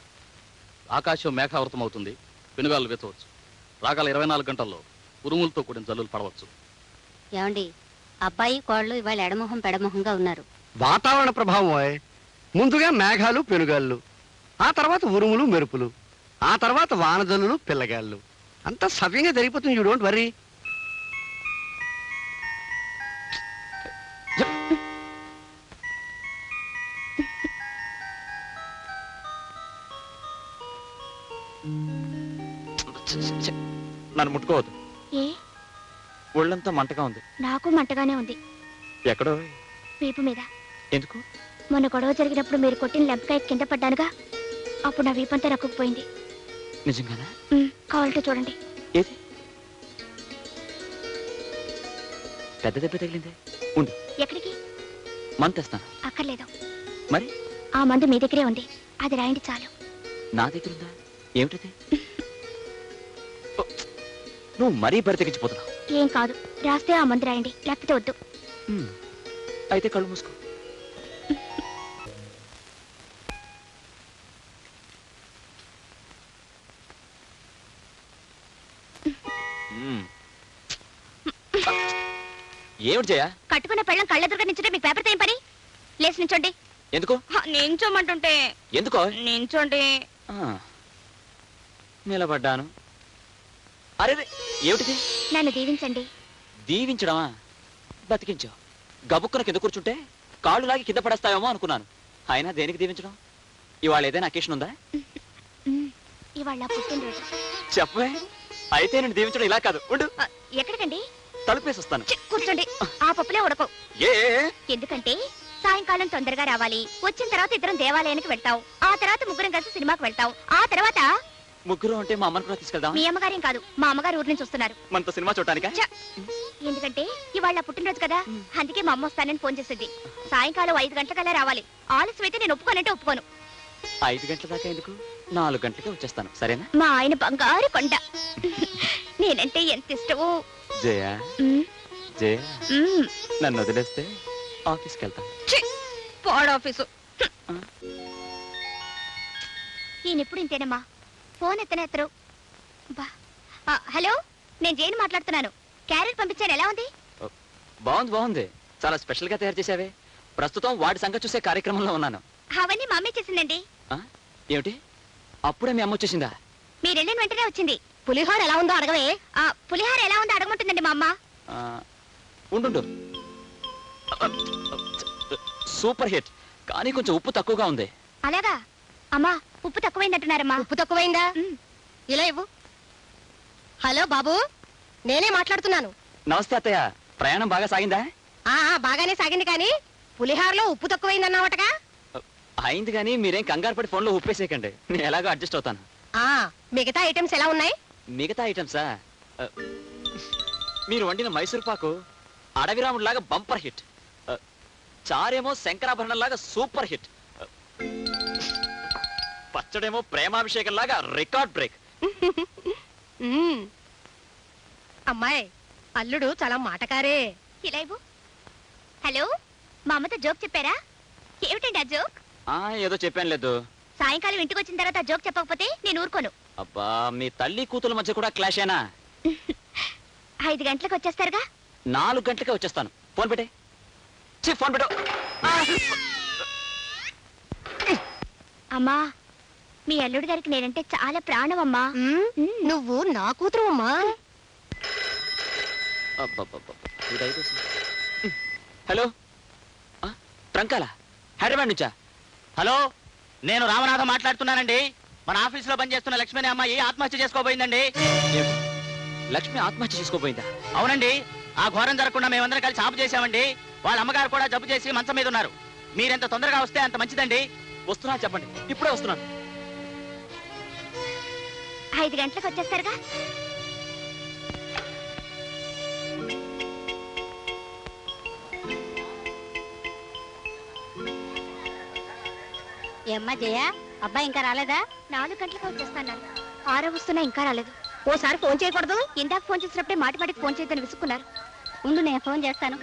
ఆకాశం మేఘావృతం అవుతుంది, పెనుగాలు వెతవచ్చు. రాగల 24 గంటల్లో ఉరుములతో కూడిన జల్లులు పడవచ్చు. ఏమండి, అబ్బాయి కోళ్ళు ఇవాళ ఎడమొహం పెడమొహంగా ఉన్నారు. వాతావరణ ప్రభావం. ముందుగా మేఘాలు, పెనుగాళ్ళు, ఆ తర్వాత ఉరుములు మెరుపులు, ఆ తర్వాత వానదల్లులు పిల్లగాళ్ళు. అంతా సవ్యంగా జరిగిపోతుంది. You don't worry. నన్ను ముట్టుకోవద్దు, ఏ ఒళ్ళంతా మంటగా ఉంది. నాకు మంటగానే ఉంది. ఎక్కడో? వీపు మీద. ఎందుకు? మొన్న గొడవ జరిగినప్పుడు మీరు కొట్టిన లెంపకాయ కింద పడ్డానుగా, అప్పుడు నా వీపంతా రక్కుపోయింది. నిజంగానా? కావాలంటే చూడండి. ఏది? పెద్ద దెబ్బ తగిలిందే. ఉండు, ఎక్కడికి? మంత్ తెస్తాను. అక్కర్లేదు, మరి ఆ మందు మీ దగ్గరే ఉంది, అది రాయండి చాలు. నా దగ్గర ఉందా? ఏమిటది? ఓ, నువ్వు మరీ బరి తెగించిపోతున్నావు. ఏం కాదు, రాస్తే ఆ మందు రాయండి, లేకపోతే వద్దు. అయితే కళ్ళు మూసుకో. ఏమిటి జయ? కట్టుకున్న పెళ్ళం కళ్ళెదురుగా నించుంటే మీకు పేపర్తో ఏం పని? లేచి నించోండి. ఎందుకు? నించోమంటుంటే. ఎందుకో? నించోండి. నిలబడ్డాను. అరే ఏమిటిది? నన్ను దీవించండి. దీవించడమా? బతికించావు. గబుక్కున కింద కూర్చుంటే కాళ్ళు లాగి కింద పడేస్తావేమో అనుకున్నాను. అయినా దేనికి దీవించడం? ఇవాళ ఏదైనా అకేషన్ ఉందా? ఇవాళ పుట్టినరోజు. చెప్పే. అయితే నేను దీవించడం ఇలా కాదు. ఉండు. ఎక్కడికండి? తలుపేసి వస్తాను. కూర్చోండి. ఆ పప్పులే ఉడకవు. ఏ? ఎందుకంటే సాయంకాలం తొందరగా రావాలి. వచ్చిన తర్వాత ఇద్దరం దేవాలయానికి వెళ్తాం. ఆ తర్వాత ముగ్గురం కలిసి సినిమాకి వెళ్తాం. ఆ తర్వాత ముగ్గురు అంటే మా అమ్మని కూడా తీసుకెళ్దాం. మీ అమ్మగారేం కాదు, మా అమ్మగారు ఊరి నుంచి వస్తున్నారు. మనతో సినిమా చూడటానికా? ఎందుకంటే ఇవాళ నా పుట్టినరోజు కదా, అందుకే మా అమ్మ వస్తానని ఫోన్ చేసింది. సాయంకాలం 5 గంటలకల్లా రావాలి. ఆలస్యం అయితే నేను ఒప్పుకోనంటే ఒప్పుకోను. 5 గంటల దాకా ఎందుకు? 4 గంటలకే వచ్చేస్తాను, సరేనా? మా ఆయన బంగారు కొండ. నేనంటే ఎంత ఇష్టమో. జయ, ఉమ్, జయ, ఉమ్. నన్ను వదిలేస్తే ఆఫీస్కి వెళ్తాను. పాడు ఆఫీసు. ఈయనెప్పుడు ఇంతేనమ్మా, ఫోన్ ఎత్తరు. హలో, నేను జైన్ మాట్లాడుతున్నాను. క్యారెట్ పంపించాను, ఎలా ఉంది? బాగుంది, బాగుంది. చాలా స్పెషల్ గా తయారు చేసావే. ప్రస్తుతం వాడి సంగతి చూసే కార్యక్రమంలో ఉన్నాను. అవన్నీ మా అమ్మే చేసిందండి. ఏమిటి? అప్పుడే మీ అమ్మ వచ్చేసిందా? మీరు వెళ్ళిన వెంటనే వచ్చింది. పులిహోర ఎలా ఉందో అడగవే. పులిహార ఎలా ఉందో అడగమంటుందండి మా అమ్మ. ఉండు. సూపర్ హిట్, కానీ కొంచెం ఉప్పు తక్కువగా ఉంది. అలాగా? అమ్మా, ఉప్పు తక్కువైందంటున్నారమ్మా. ఉప్పు తక్కువైందా? ఇలా ఇవ్వు. హలో బాబు, నేనే మాట్లాడుతున్నాను. నమస్తే అత్తయ్య, ప్రయాణం బాగా సాగిందా? బాగానే సాగింది, కానీ పులిహారలో ఉప్పు తక్కువైందన్నావటగా. అయింది, కానీ మీరేం కంగారు పడి ఫోన్లో ఉప్పేసేయకండి. నేను ఎలాగో అడ్జస్ట్ అవుతాను. మిగతా ఐటమ్స్ ఎలా ఉన్నాయి? మిగతా ఐటమ్సా? మీరు వండిన మైసూర్ పాకు అడవిరాముడు లాగా బంపర్ హిట్. చారేమో శంకరాభరణం లాగా సూపర్ హిట్. పచ్చడేమో ప్రేమాభిషేకం లాగా రికార్డ్ బ్రేక్. అమ్మాయి, అల్లుడు చాలా మాటకారే. ఇలా ఇవ్వు. హలో, మా అమ్మతో జోక్ చెప్పారా? ఏమిటండి ఆ జోక్? ఏదో చెప్పాను లేదు. సాయంకాలం ఇంటికి వచ్చిన తర్వాత ఆ జోక్ చెప్పకపోతే నేను ఊరుకోను. అబ్బా, మీ తల్లి కూతుల మధ్య కూడా క్లాష్ అయినా? 5 గంటలకు వచ్చేస్తారుగా? 4 గంటలకే వచ్చేస్తాను. ఫోన్ పెట్టే. ఫోన్ పెట్టు. అమ్మా, మీ అల్లుడి గారికి నేనంటే చాలా ప్రాణం అమ్మా. నువ్వు నా కూతురు అమ్మా. హలో, ట్రంకాల హైదరాబాద్ నుంచా? హలో, నేను రామనాథం మాట్లాడుతున్నానండి. మన ఆఫీసులో పనిచేస్తున్న లక్ష్మి అనే అమ్మాయి ఆత్మహత్య చేసుకోబోయిందండి. లక్ష్మి ఆత్మహత్య చేసుకోబోయిందా? అవునండి, ఆ ఘోరం జరగకుండా మేమందరం కలిసి ఆపు చేశామండి. వాళ్ళ అమ్మగారు కూడా జబ్బు చేసి మంచం మీద ఉన్నారు. మీరెంత తొందరగా వస్తే అంత మంచిదండి. వస్తున్నా, చెప్పండి, ఇప్పుడే వస్తున్నాను. 5 గంటలకు వచ్చేస్తారుగా? ఏమ్మా జయ, అబ్బాయి ఇంకా రాలేదా? 4 గంటలకు వచ్చేస్తాను. 6 వస్తున్నా ఇంకా రాలేదు. ఓసారి ఫోన్ చేయకూడదు? ఇందాక ఫోన్ చేసినప్పుడే మాటికి ఫోన్ చేయొద్దని విసుక్కున్నారు. ఉండు, నేను ఫోన్ చేస్తాను.